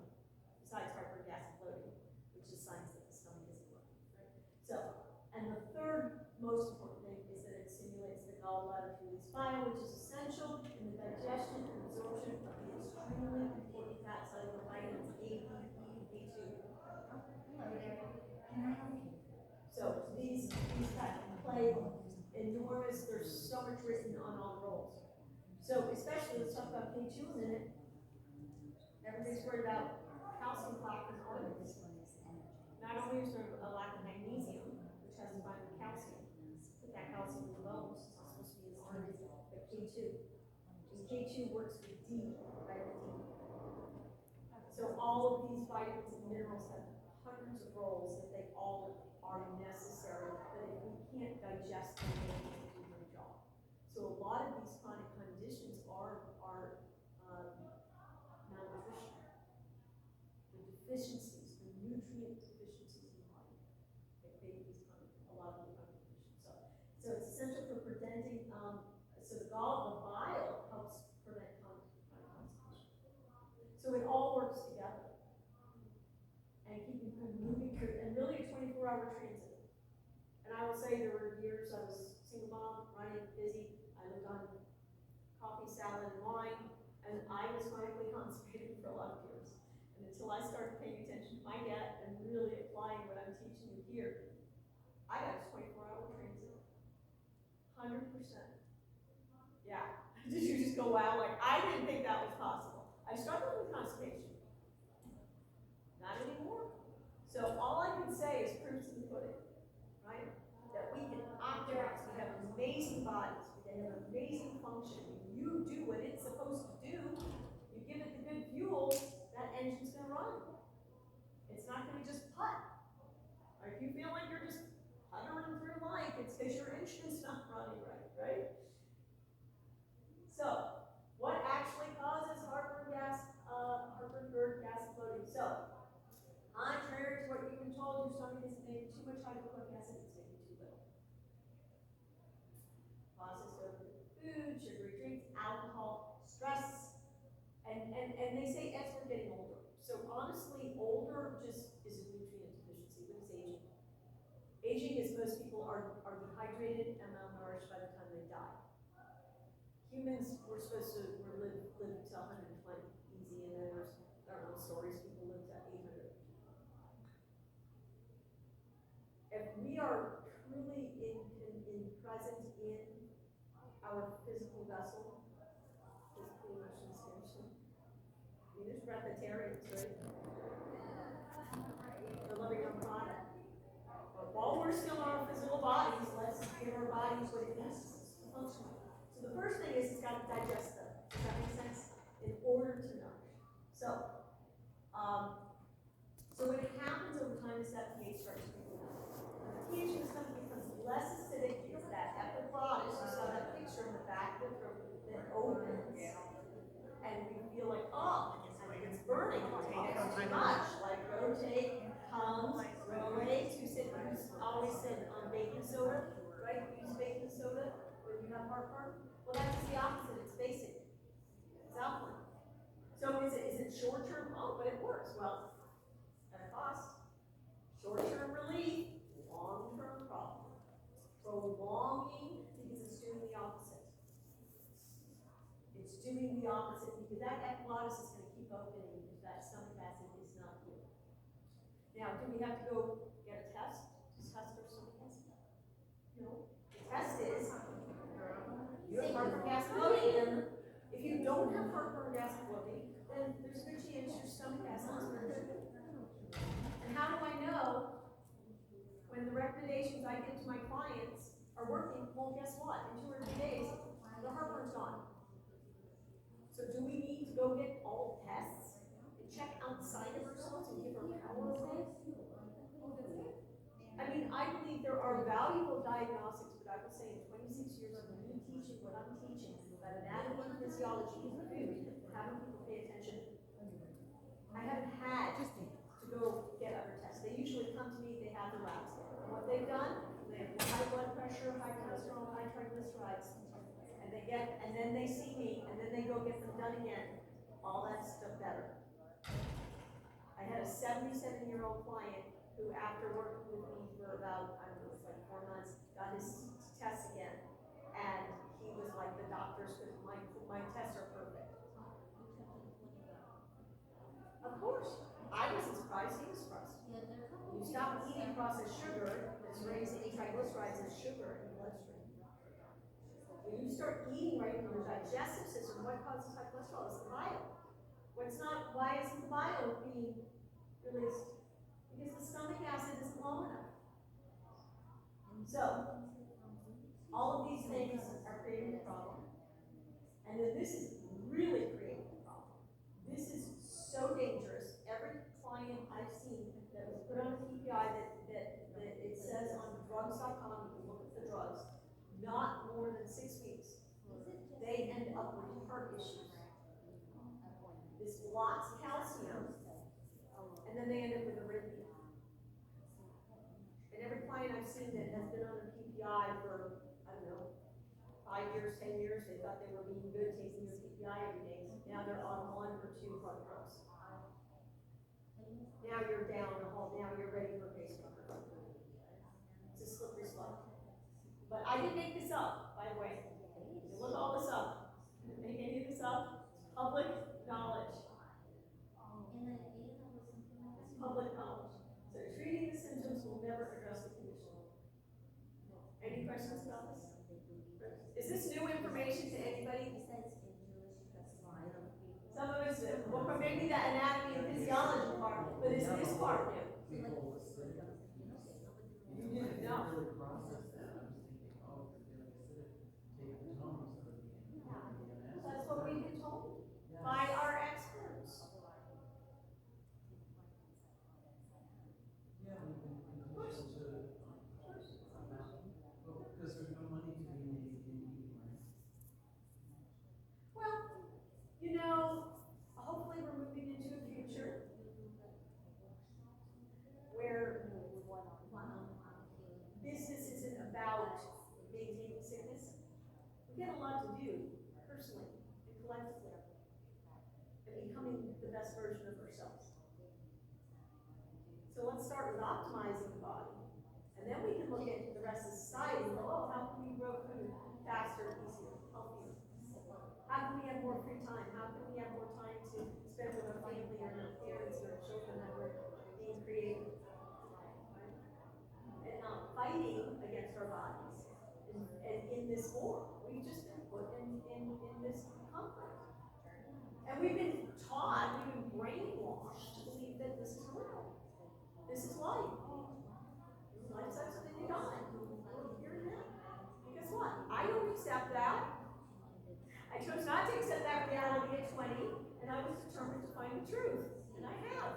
besides heartburn, gas, and bloating, which is signs that the stomach isn't working, right? So, and the third most important thing is that it stimulates the gallbladder to release bile, which is essential in the digestion and absorption of the extremely important fat soluble vitamins A, B, E, and B2. So these play enormous, there's so much written on all the roles. So especially, let's talk about K2 a minute. Everybody's worried about calcium plaque in arteries. Not only is there a lack of magnesium, which has to find with calcium, put that calcium in the bones, it's not supposed to be in the arteries, but K2. And K2 works with D, vitamin D. So all of these vitamins and minerals have hundreds of roles that they all are necessary, but if we can't digest them, they can't do their job. So a lot of these chronic conditions are malnutrition. The deficiencies, the nutrient deficiencies in the body that create these a lot of the chronic conditions. So it's essential for preventing, so the bile helps prevent chronic constipation. So it all works together. And keeping food moving through, and really a 24-hour transit. And I will say there were years I was single mom, running, busy. I lived on coffee, salad, and wine, and I was chronically constipated for a lot of years. And until I started paying attention to my gut and really applying what I'm teaching you here, I got a 24-hour transit. 100%. Yeah. Did you just go, wow, like I didn't think that was possible. I struggled with constipation. Not anymore. So all I can say is proofs in the pudding, right? That we can optimize. We have amazing bodies. They have amazing function. When you do what it's supposed to do, you give it the good fuel, that engine's going to run. It's not going to just putt. Or if you feel like you're just puttering through life, it's because your engine's not running right, right? So, what actually causes heartburn, GERD, gas, and bloating? So, contrary to what you've been told, your stomach isn't making too much hydrochloric acid, it's making too little. Processed overloaded food, sugary drinks, alcohol, stress, and they say as we're getting older. So honestly, older just is a nutrient deficiency. What is aging? Aging is most people are dehydrated and malnourished by the time they die. Humans, we're supposed to live to 120 easy, and then there's, I don't know, stories people live to 800. If we are truly present in our physical vessel, physically, emotionally, spiritually, I mean, there's breatharians, right? They're living on product. But while we're still in our physical bodies, let's give our bodies what it needs to function. So the first thing is it's got to digest them. Does that make sense? In order to nourish. So what happens over time is that pH starts to move down. When the pH in the stomach becomes less acidic, it's that epiglottis, you saw that picture in the back of the throat, that opens, and we feel like, oh, it's burning, it's too much. Like rotate, Tums, Rolex, who always said baking soda, right? Use baking soda when you have heartburn. Well, that's just the opposite. It's basic. It's alkaline. So is it short term? Oh, but it works. Well, at a cost. Short term relief, long term problem. Prolonging because it's doing the opposite. It's doing the opposite because that epiglottis is going to keep opening if that stomach acid is not here. Now, do we have to go get a test to test for stomach acid? No. The test is, you have heartburn, gas, bloating. If you don't have heartburn, gas, bloating, then there's a good chance your stomach acid is very good. And how do I know when the recommendations I give to my clients are working? Well, guess what? In 2 or 3 days, the heartburn's gone. So do we need to go get all tests and check outside of ourselves and give our power away? I mean, I believe there are valuable diagnostics, but I would say in 26 years of me teaching what I'm teaching about anatomy and physiology of food, having people pay attention, I haven't had to go get other tests. They usually come to me, they have the labs. And what they've done, they have high blood pressure, high cholesterol, high triglycerides, and then they see me, and then they go get them done again. All that stuff better. I had a 77-year-old client who, after working with me for about, I don't know, it's like 4 months, got his tests again. And he was like, the doctors, because my tests are perfect. Of course. I wasn't surprised, he was surprised. You stop eating processed sugar, that's raising triglycerides and sugar in the bloodstream. When you start eating right in your digestive system, what causes high cholesterol? It's the bile. Why isn't the bile being released? Because the stomach acid isn't low enough. So, all of these things are creating a problem. And then this is really creating a problem. This is so dangerous. Every client I've seen that was put on a PPI that it says on drugs.com, you can look at the drugs, not more than 6 weeks, they end up with heart issues. This blocks calcium, and then they end up with arrhythmia. And every client I've seen that has been on a PPI for, I don't know, 5 years, 10 years, they thought they were being good taking their PPI every day. Now they're on 1 or 2 heart drugs. Now you're down the hall, now you're ready for a pacemaker. It's a slippery slope. But I didn't make this up, by the way. You look all this up. I didn't make any of this up. It's public knowledge. It's public knowledge. So treating the symptoms will never address the condition. Any questions about this? Is this new information to anybody? Some of us, well, maybe the anatomy and physiology part, but is this part new? You didn't know. That's what we've been told by our experts. Yeah, we've been told to, because there's no money to be made in eating, right? Well, you know, hopefully we're moving into a future where business isn't about maintaining sickness. We got a lot to do personally and collectively and becoming the best version of ourselves. So let's start with optimizing the body, and then we can look at the rest of society and go, oh, how can we grow food faster, easier, healthier? How can we have more free time? How can we have more time to spend with our family or our parents or our children that we're being creative? And not fighting against our bodies. And in this war, we've just been put in this comfort. And we've been taught, we've been brainwashed to believe that this is real. This is life. Life sucks and then you die. Well, here and now. Guess what? I don't accept that. I chose not to accept that reality at 20, and I was determined to find the truth. And I have.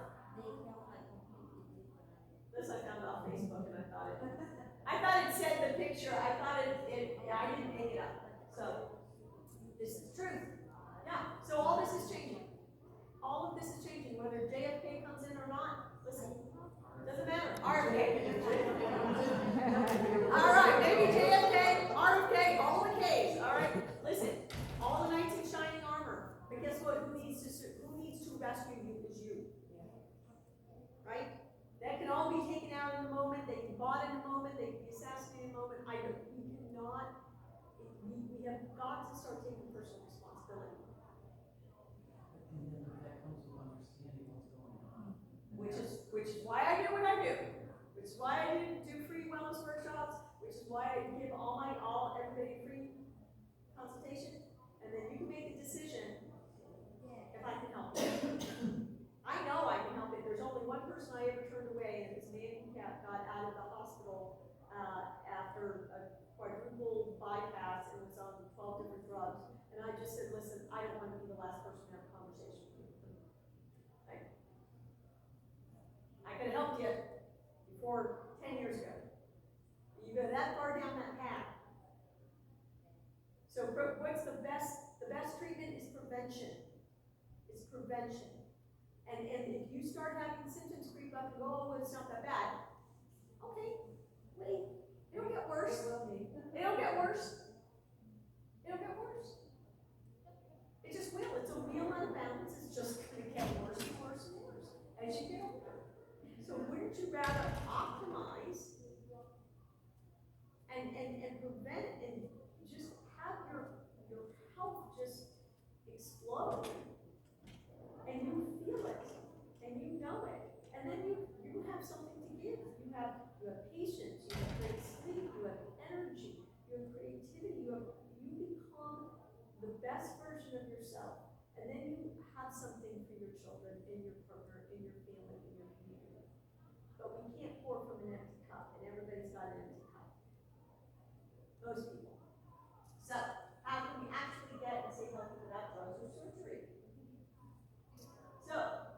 This I found off Facebook, and I thought it said the picture. I thought I didn't make it up. So, this is truth. Yeah, so all this is changing. All of this is changing, whether JFK comes in or not. Listen, doesn't matter. RFK. All right, maybe JFK, RFK, all the Ks. All right, listen, all the knights in shining armor. But guess what? Who needs to rescue you is you. Right? That can all be taken out in a moment. They can be bought in a moment. They can be assassinated in a moment. I don't. You can know after a quadruple bypass and was on 12 different drugs. And I just said, listen, I don't want to be the last person to have a conversation with you. Right? I could have helped you before 10 years ago. You go that far down that path. So what's the best? The best treatment is prevention. It's prevention. And if you start having symptoms creep up and go, oh, it's not that bad. Okay, wait. It'll get worse. It'll get worse. It'll get worse. It just will. It's a wheel out of balance. It's just going to get worse and worse and worse as you get older. So wouldn't you rather optimize and prevent and just have your health just explode, and you feel it, and you know it, and then you have something to give. You have patience, you have great sleep, you have energy, you have creativity, you become the best version of yourself, and then you have something for your children, and your partner, and your family, and your community. But we can't pour from an empty cup, and everybody's got an empty cup. Most people. So, how can we actually get and stay healthy without drugs or surgery? So,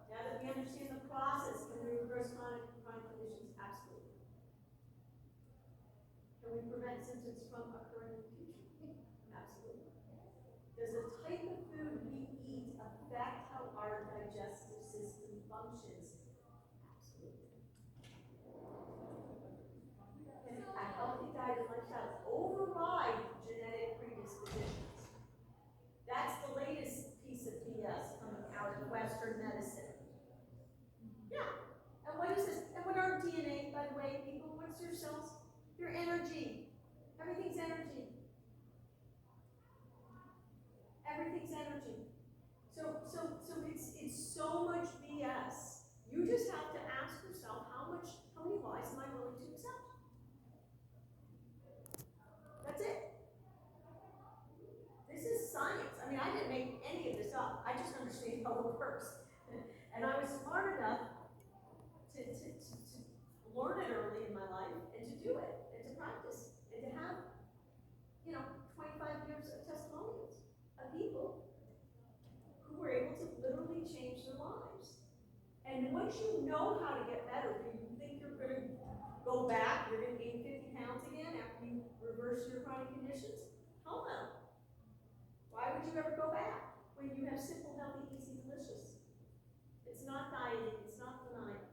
now that we understand the process, can we reverse chronic conditions? Absolutely. Can we prevent symptoms from occurring in the future? Absolutely. Does the type of food we eat affect how our digestive system functions? Absolutely. Can a healthy diet and lifestyle override genetic predispositions? That's the latest piece of BS coming out of Western medicine. Yeah. And what is this? And what are DNA, by the way, people? What's your cells? Your energy. Everything's energy. Everything's energy. So it's so much BS. You just have to ask yourself how many lies am I willing to accept? That's it. This is science. I mean, I didn't make any of this up. I just understand how it works. And I was smart enough to learn it early in my life and to do it and to practice and to have, 25 years of testimonials of people who were able to literally change their lives. And once you know how to get better, do you think you're going to go back, you're going to gain 50 pounds again after you reverse your chronic conditions? Hell no. Why would you ever go back when you have simple, healthy, easy, delicious? It's not dieting, it's not denying.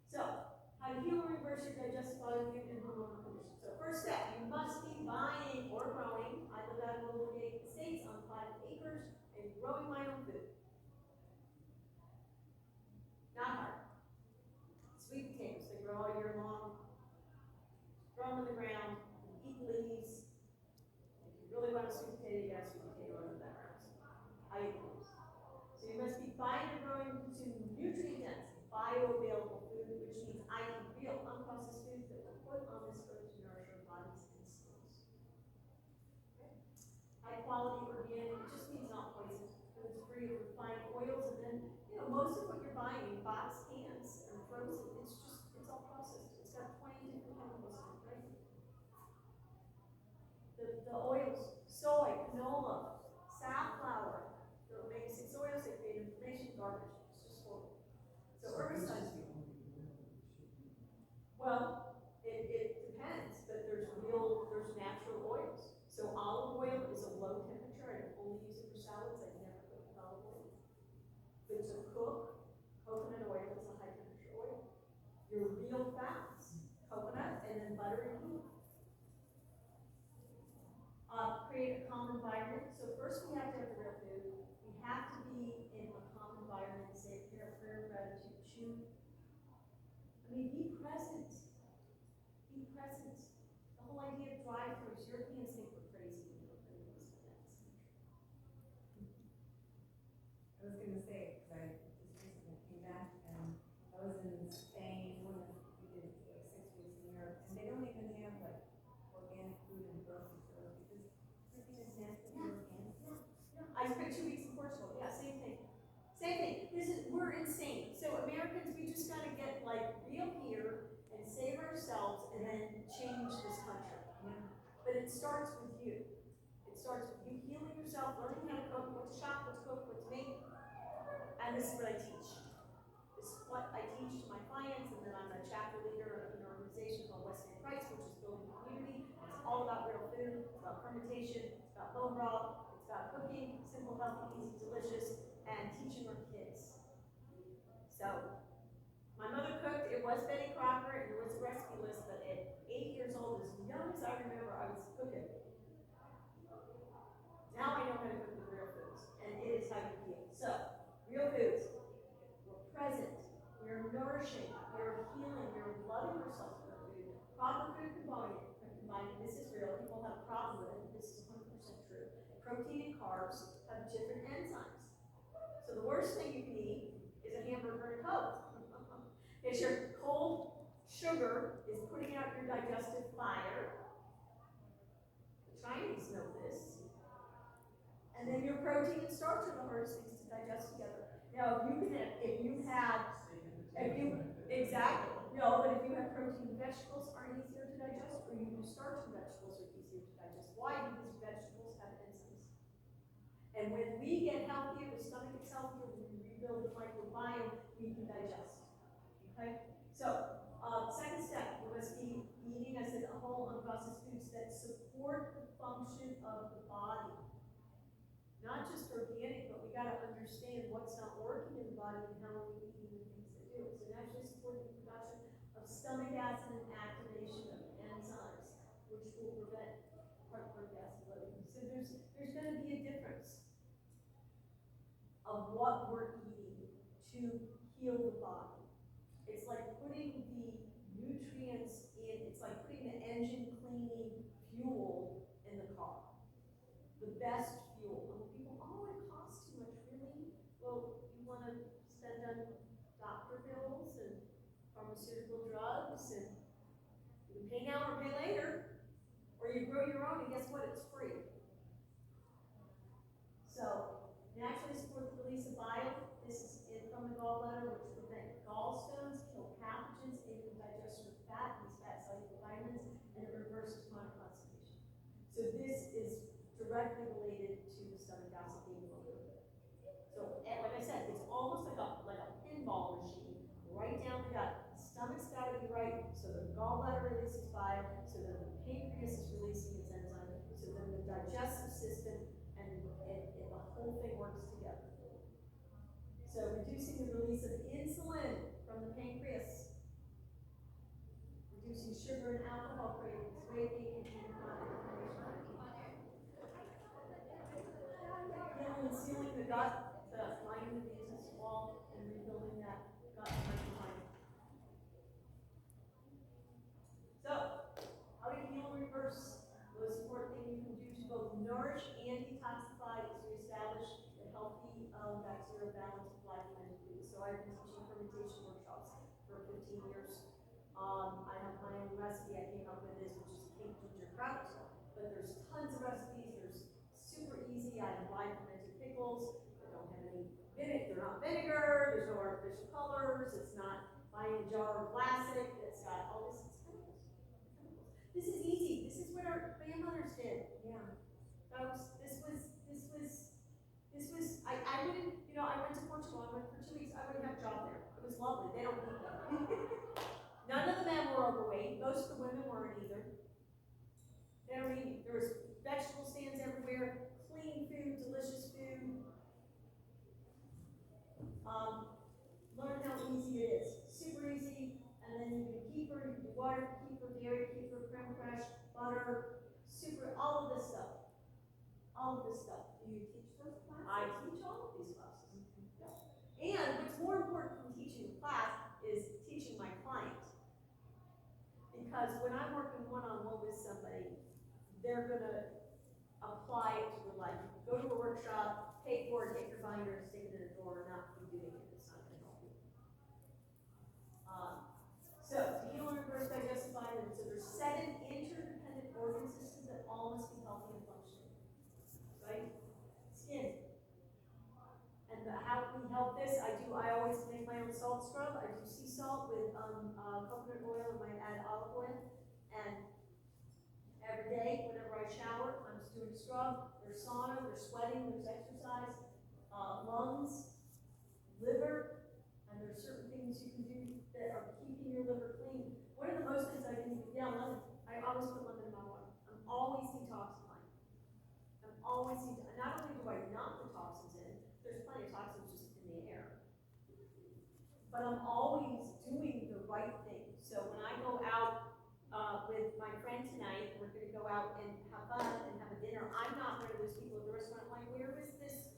So, how to heal and reverse your digestive, autoimmune, and hormonal conditions. So, first step, you must be buying or growing. I live out in the United States on 5 acres and growing my own food. Not hard. Sweet potatoes, they grow all year long. Throw them in the ground, eat leaves. If you really want a sweet potato, you got a sweet potato under that ground. I eat leaves. So you must be buying and growing consume nutrient-dense, bioavailable food, which means I eat real, unprocessed foods that were put on this earth to nourish our bodies and skills. Okay. High quality organic, it just means not poisoned. Foods free of refined oils, and then, most of what you're buying in box cans and frozen, it's all processed. It's got 20 different chemicals in it, right? The oils, soy, canola, safflower, the omega-6 oils, they create inflammation, garbage. It's just horrible. So herbicides. Well, it depends, but there's natural oils. So olive oil is a low temperature. I only use it for salads. I never cook with olive oil. But to cook, coconut oil is a high temperature oil. Your real fats, coconut, and then butter and ghee. Create a calm environment. So first we have to have the real food. We have to be in a calm environment, say prayer, gratitude, chew. Be present. Be present. The whole idea of drive-thrus, Europeans think we're crazy when we're putting this in that country. I was going to say, because I just recently came back and I was in Spain, we did like 6 weeks in Europe, and they don't even have like organic food in grocery stores because everything is naturally organic. starts with you. It starts with you healing yourself, learning how to cook, what to shop, what to cook, what to make. And this is what I teach. This is what I teach to my clients, and then I'm a chapter leader of an organization called West End Price, which is building community. It's all about real food, it's about fermentation, it's about home broth, it's about cooking, simple, healthy, easy, delicious, and teaching our kids. So, my mother cooked, it was Betty Crocker, and there was a recipe list, but at 8 years old, as young as I remember, I was cooking. Now I know how to cook with real foods, and it is how you heal. So, real foods, we're present, we're nourishing, we're healing, we're loving ourselves with our food. Proper food combining, this is real, people have a problem with it, this is 100% true. Protein and carbs have different enzymes. So the worst thing you can eat is a hamburger and a Coke. Because your cold sugar is putting out your digestive fire. The Chinese know this. And then your protein and starch are the hardest things to digest together. Now, exactly. No, but if you have protein and vegetables are easier to digest, or you use starch and vegetables are easier to digest. Why? Because vegetables have enzymes. And when we get healthier, the stomach gets healthier, when we rebuild the microbiome, we can digest. Okay? So, second step, you must be eating, I said, whole unprocessed foods that support the function of the body. Not just organic, but we gotta understand what's not working in the body and how we're eating the things that do it. So naturally support the production of stomach acid and activation of enzymes, which will prevent heartburn, gas, and bloating. So there's gonna be a difference of what we're eating to heal the body. It's like putting the nutrients in, it's like putting the engine cleaning fuel in the car. The best fuel. And people, oh, it costs too much, really? Well, you want to spend on doctor bills and pharmaceutical drugs, and you can pay now or pay later, or you grow your own, and guess what? It's free. So, naturally support the release of bile. This is from the gallbladder, which prevent gallstones, kill pathogens, aid in the digestion of fat, these fat-soluble vitamins, and it reverses chronic constipation. So this is directly related to the stomach acid being lowered. So, like I said, it's almost like a pinball machine, right down the gut. The stomach's got to be right, so the gallbladder releases bile, so that the pancreas is releasing its enzyme, so then the digestive system and the whole thing works together. So reducing the release of insulin from the pancreas, reducing sugar and alcohol cravings, weight gain, and chronic inflammation. Healing and sealing the gut, the lining of the intestinal wall, and rebuilding that gut microbiome. So, how do you heal and reverse? The most important thing you can do to both nourish and detoxify is to establish a healthy bacterial balance of life and food. So I've been teaching fermentation workshops for 15 years. I have my own recipe I came up with, which is pink ginger kraut, but there's tons of recipes. There's super easy. I have live fermented pickles that don't have any vinegar. They're not vinegar. There's no artificial colors. It's not buying a jar of plastic that's got all this. It's chemicals. This is easy. This is what our grandmothers did. Yeah. This was, I wouldn't, I went to Portugal, I went for 2 weeks, I wouldn't have a job there. It was lovely, they don't need me. None of the men were overweight, most of the women weren't either. They don't need me. There was vegetable stands everywhere, clean food, delicious food. Learn how easy it is. Super easy, and then you can kefir, you can do water, kefir, dairy, kefir, creme fraiche, butter, super, all of this stuff. All of this stuff. Do you teach those classes? I teach all of these classes. Yeah. And what's more important than teaching the class is teaching my client. Because when I'm working one-on-one with somebody, they're going to apply it to their life. You go to a workshop, pay for it, take your binder, stick it in a drawer, not be doing it. It's not going to help you. So, to heal and reverse digestive vitamins, so there's 7 interdependent organ systems that all must be healthy and functioning. Right? Skin. And how we help this, I always make my own salt scrub. I do sea salt with coconut oil, and might add olive oil. And every day, whenever I there's sauna, there's sweating, there's exercise, lungs, liver, and there's certain things you can do that are keeping your liver clean. One of the most things I can do, lemon. I always put lemon in my water. I'm always detoxifying. Not only do I knock the toxins in, there's plenty of toxins just in the air, but I'm always doing the right thing. So when I go out with my friend tonight, we're gonna go out and have fun and have a dinner, I'm not one of those people at the restaurant like, where is this?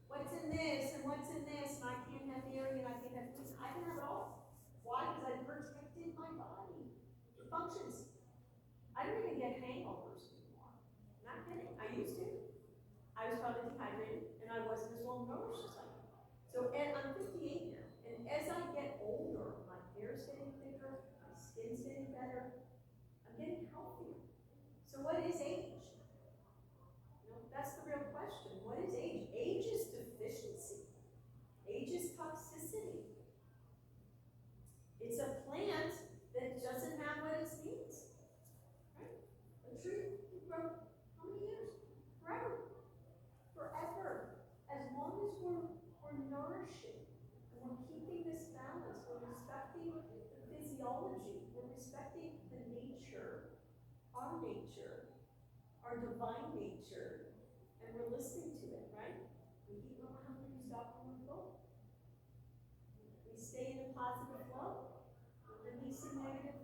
What's in this and what's in this? And I can't have dairy and I can't have this. I can have it all. Why? Because I protected my body. It functions. I don't even get hangovers anymore. Not kidding. I used to. I was probably dehydrated and I wasn't as well nourished as I am. So, and I'm 58 now. And as I get older, my hair's getting thicker, my skin's getting better, I'm getting healthier. So what is age? That's the real question. What is age? Age is deficiency. Age is toxicity. It's a plant that doesn't have what it needs. Right? A tree can grow how many years? Forever. Forever. As long as we're nourishing and we're keeping this balance, we're respecting the physiology, we're respecting the nature, our divine nature, and we're listening to it, right? We eat when we're hungry, we stop when we're full. We stay in a positive flow, releasing negative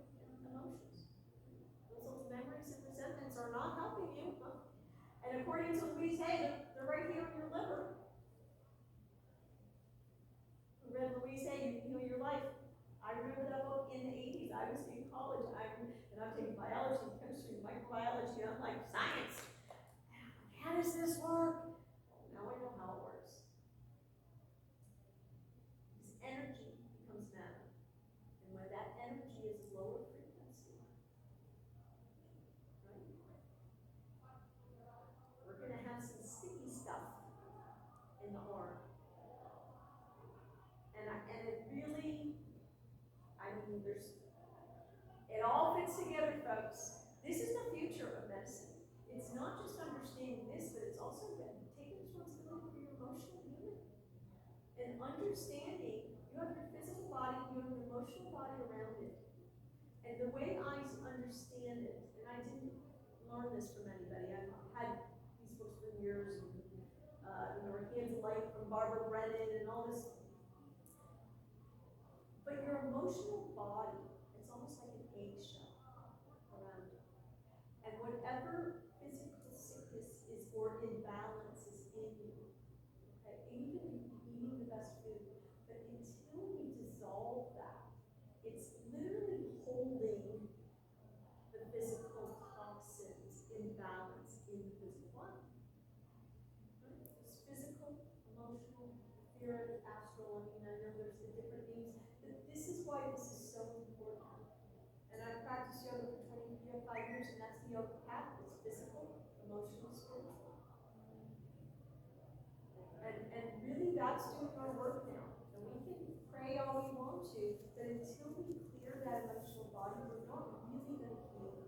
emotions. Those memories and resentments are not helping you. And according to Louise Hay, they're right here in your liver. Who read Louise Hay, You Can Heal Your Life? I remember that book in the 80s. I was in college, and I'm taking biology, chemistry, microbiology, and I'm like, science. And I'm like, how does this work? Well, now I know how it works. Because energy becomes matter. And when that energy is lower frequency, right? We're going to have some sticky stuff in the aura. And it really, it all fits together, folks. This is the future of medicine. It's not just understanding this, but it's also taking responsibility for your emotional healing. And understanding you have your physical body, you have your emotional body around it. And the way I understand it, and I didn't learn this from anybody, I've had these books for years, and Hands of Light from Barbara Brennan and all this. But your emotional body, it's almost like an eggshell around it. And whatever physical sickness is or imbalance is in you, okay, even if you eating the best food, but until we dissolve that, it's literally holding the physical toxins in balance in the physical body. Right? There's physical, emotional, etheric, astral. I know there's the different names. This is why this is so important. And I've practiced yoga for 25 years, and that's the yoga path. It's physical, emotional, spiritual. And really that's doing our work now. And we can pray all we want to, but until we clear that emotional body, we're not really going to heal.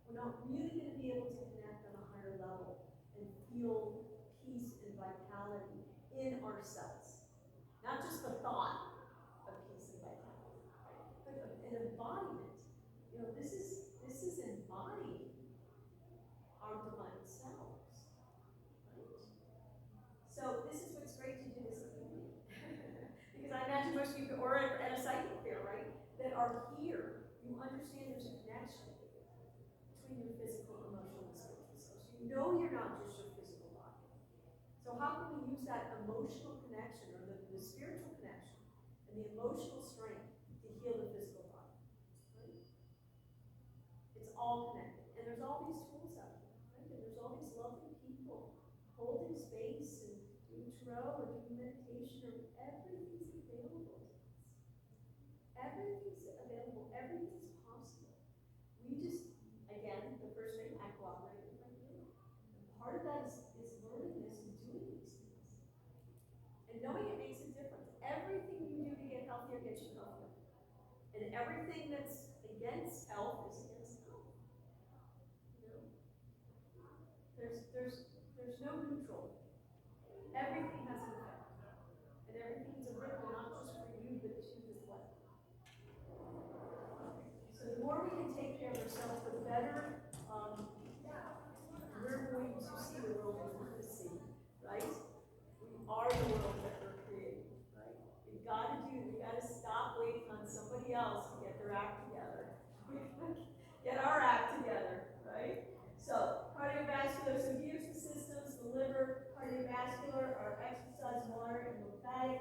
We're not really going to be able to connect on a higher level and feel peace and vitality in ourselves. Not just the thought of peace and vitality, but an embodiment. This is embodying our divine selves, right? So this is what's great to do as a community. Because I imagine most of you, or at a psychic fair, right, that are here, you understand there's a connection between your physical, emotional, and spiritual selves. You know you're not just your physical body. So how can we use that emotional connection, or the spiritual connection, and the emotional strength to heal the physical body? Right? It's all connected. And there's all these tools out there, right? And there's all these lovely people holding space and doing tarot or doing meditation, or everything's available to us. Everything's available. Everything's possible. We just, again, the first thing, I cooperate with my healing. And part of that is learning this and doing these things. And knowing it makes a difference. Everything you do to get healthier gets you healthier. And everything that's against health is against health. There's Everything has an effect. And everything's a ripple, not just for you, but to as well. So the more we can take care of ourselves, the better we're going to see the world we want to see, right? We are the world that we're creating, right? We gotta stop waiting on somebody else to get their act together. Get our act together, right? So, cardiovascular, so here's the systems: the liver, cardiovascular, our exercise, water, and lymphatic,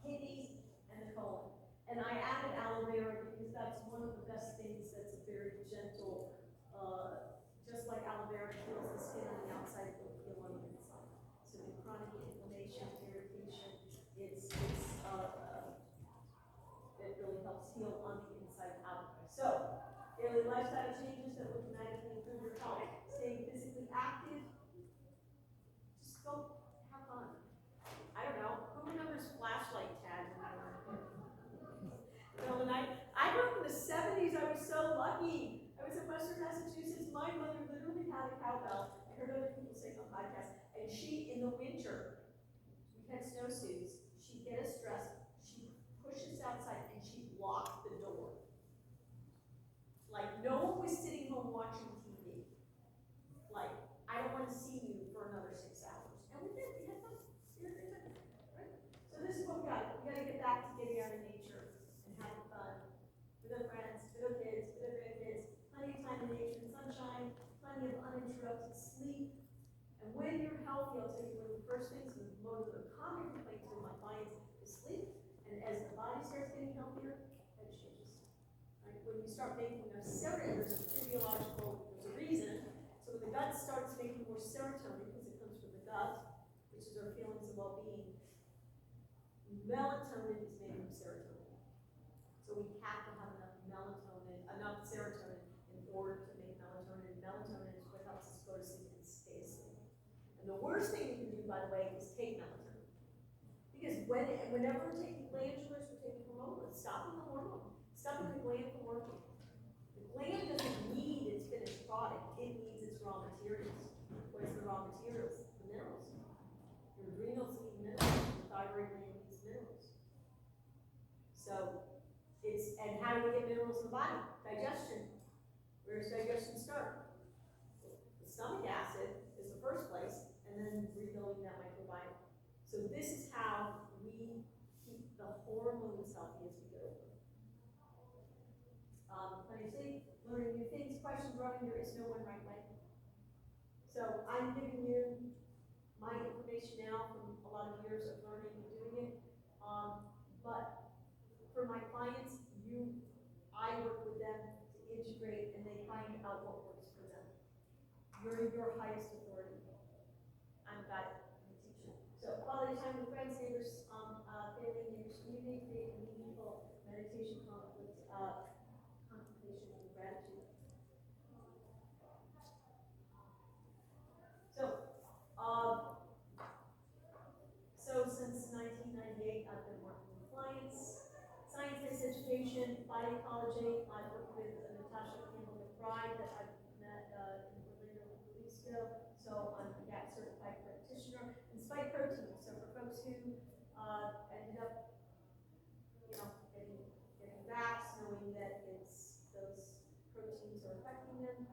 kidneys, and the colon. And I added aloe vera because that's one of the best things that's a very gentle, just like aloe vera heals the skin on the outside, it will heal on the inside. So the chronic inflammation, irritation, it really helps heal on the inside out. So, daily lifestyle changes that will dramatically improve your health. Staying physically active, just go have fun. I don't know, who remembers flashlight tag when I was in the middle of the night? I grew up in the 70s, I was so lucky. I was in Western Massachusetts, my mother literally had a cowbell. I heard other people say on podcasts, and she, in the winter, we had snowsuits, she'd get us dressed, she'd push us outside, and she'd lock the door. Like, no one was sitting home watching TV. Like, I don't want to see you for another 6 hours. And we did, we had fun. We had a good time, right? So this is what we got. We got to get back to getting out in nature and having fun with our friends, with our kids, with our grandkids. Plenty of time in nature and sunshine, plenty of uninterrupted sleep. And when you're healthy, I'll tell you one of the first things, and one of the common complaints with my clients is sleep. And as the body starts getting healthier, that changes. Right? When you start making enough serotonin, there's a reason. So when the gut starts making more serotonin, because it comes from the gut, which is our feelings of well-being, melatonin is made from serotonin. So we have to have enough serotonin in order to make melatonin. Melatonin is what helps us go to sleep and stay asleep. And the worst thing you can do, by the way, is take melatonin. Because whenever we're taking glandulars, we're taking hormonal, it's stopping the hormone, stopping the gland from working. The gland doesn't need its finished product, it needs its raw materials. What is the raw materials? The minerals. Your adrenals need minerals, your thyroid gland needs minerals. So, and how do we get minerals in the body? Digestion. Where does digestion start? The stomach acid is the first place, and then rebuilding that microbiome. So this is how we keep the hormones healthy as we get older. Plenty of sleep, learning new things, questions running, there is no one right way. So I'm giving you my information now from a lot of years of learning and doing it. But for my clients, I work with them to integrate, and they find out what works for them. You're your highest authority. I'm a guide, I'm a teacher. So quality time with friends, neighbors, family, neighbors, community, create a meaningful meditation contemplation and gratitude. So since 1998, I've been working with clients, science-based education, body ecology. I worked with Natasha Campbell McBride that I met in Orlando a few weeks ago. So I'm a GAP certified practitioner in spike protein. So for folks who ended up, getting VAX, knowing that those proteins are affecting them.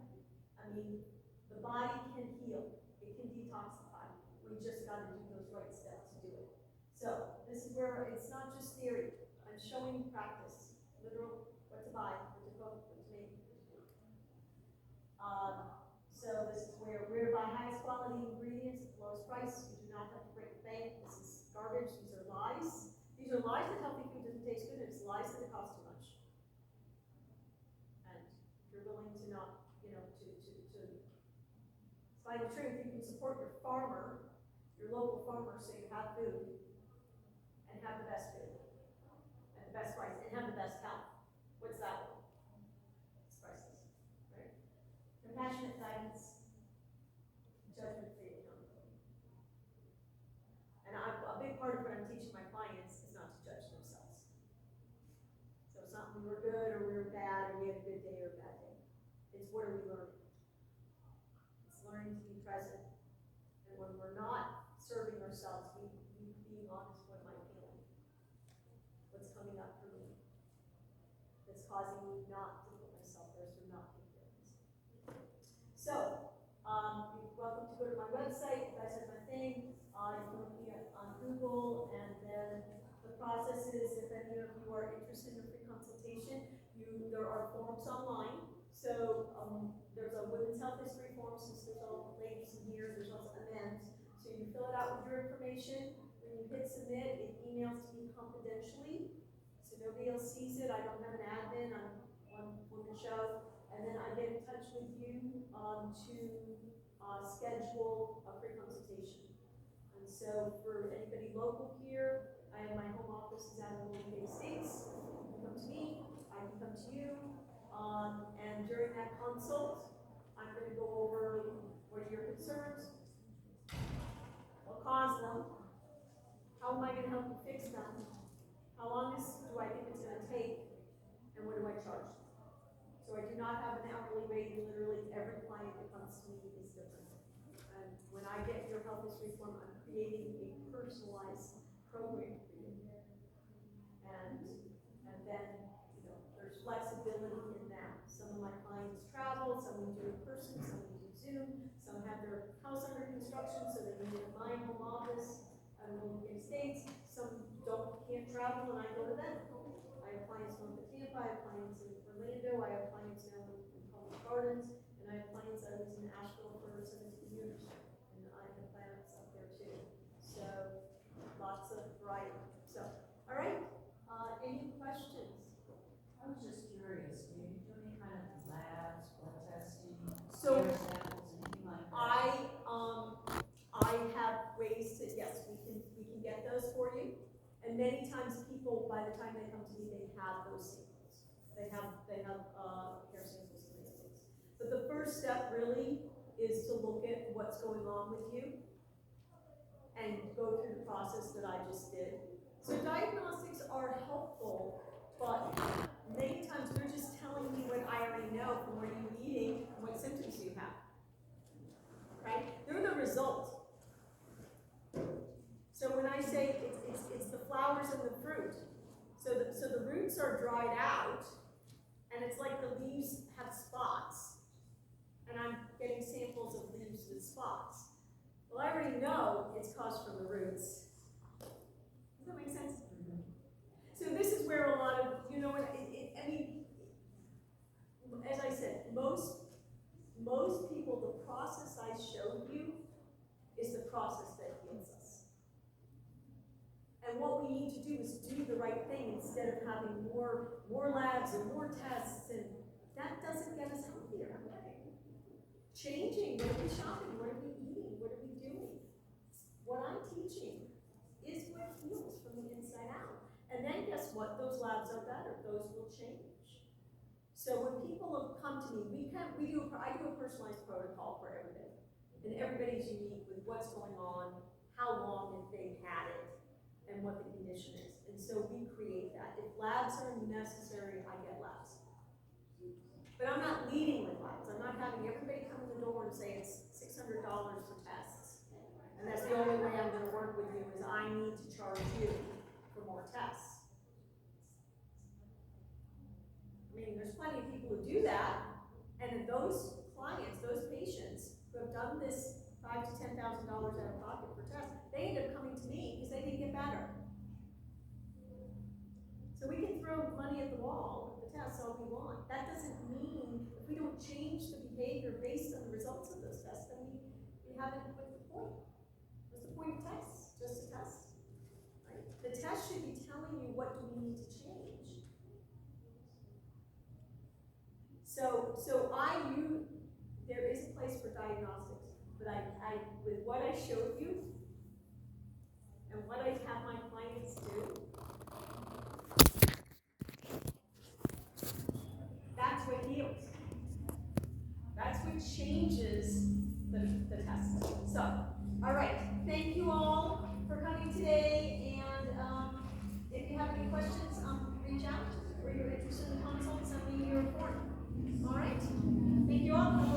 I mean, the body can heal. It can detoxify. We just got to do those right steps to do it. So this is where it's not just theory. I'm showing practice, literal, what to buy, what to cook, what to make, what to do. So this is where we're buy highest quality ingredients at the lowest price. You do not have to break the bank. This is garbage. These are lies. These are lies that healthy food doesn't taste good. It's lies that it costs too much. And if you're willing to not, to find the truth, you can support your farmer, your local farmer, so you have food, and have the best food, at the best price, and have the best health. What's that one? It's priceless, right? Compassionate guidance, judgment-free accountability. And a big part of what I'm teaching my clients is not to judge themselves. So it's not we were good or we were bad or we had a good day or a bad day. It's what are we learning? It's learning to be present. And when we're not serving causing me not to put myself first or not take care of myself. So, you're welcome to go to my website. You guys have my thing. You can look me up on Google, and then the process is, if any of you are interested in a free consultation, there are forms online. So there's a women's health history form, since there's all ladies in here. There's also a men's. So you fill it out with your information. When you hit submit, it emails to me confidentially, so nobody else sees it. I don't have an admin. I'm one woman show, and then I get in touch with you to schedule a free consultation. And so for anybody local here, I have my home office is out in the United States. You can come to me. I can come to you. And during that consult, I'm going to go over what are your concerns, what caused them, how am I going to help you fix them, how long do I think it's going to take, and what do I charge? So I do not have an hourly rate. Literally every client that comes to me is different. And when I get your health history form, I'm creating a personalized program for you. And then, there's flexibility in that. Some of my clients travel, some we do in person, some we do Zoom, some have their house under construction, so they need my home office in the United States. Some can't travel, and I go to them. I have clients north of Tampa, I have clients in Orlando, I have clients now in Palm Gardens, and I have clients I was in Asheville for 17 years, and I have clients up there too. So lots of variety. So, all right. Any questions? I was just curious, do you do any kind of labs, blood testing, So hair samples, anything like that? I have ways to, yes, we can get those for you. And many times people, by the time they come to me, they have those samples. They have hair samples and those things. But the first step really is to look at what's going on with you and go through the process that I just did. So diagnostics are helpful, but many times they're just telling me what I already know from what you're eating and what symptoms you have. Right? They're the result. So when I say it's the flowers and the fruit, so the roots are dried out, and it's like the leaves have spots, and I'm getting samples of leaves with spots. Well, I already know it's caused from the roots. Does that make sense? Mm-hmm. So this is where a lot of, as I said, most people, the process I showed you is the process that heals us. And what we need to do is do the right thing instead of having more labs and more tests, and that doesn't get us healthier. Changing, what are we shopping, what are we eating, what are we doing? What I'm teaching is what heals from the inside out. And then guess what? Those labs are better. Those will change. So when people have come to me, I do a personalized protocol for everybody. And everybody's unique with what's going on, how long they've had it, and what the condition is. And so we create that. If labs are necessary, I get labs. But I'm not leading with labs. I'm not having everybody come in the door and say it's $600 for tests. And that's the only way I'm going to work with you is I need to charge you for more tests. I mean, there's plenty of people who do that, and those clients, those patients who have done this $5,000 to $10,000 out of pocket for tests, they end up coming to me because they didn't get better. So we can throw money at the wall with the tests all we want. That doesn't mean if we don't change the behavior based on the results of those tests, then we haven't put the point. What's the point of tests? Just a test, right? The test should be telling you what do we need to change. There is a place for diagnostics, but I with what I showed you and what I have my clients do, that's what heals. That's what changes the test. So, all right, thank you all for coming today, and if you have any questions, reach out, or you're interested in consult, send me your report. All right, thank you all.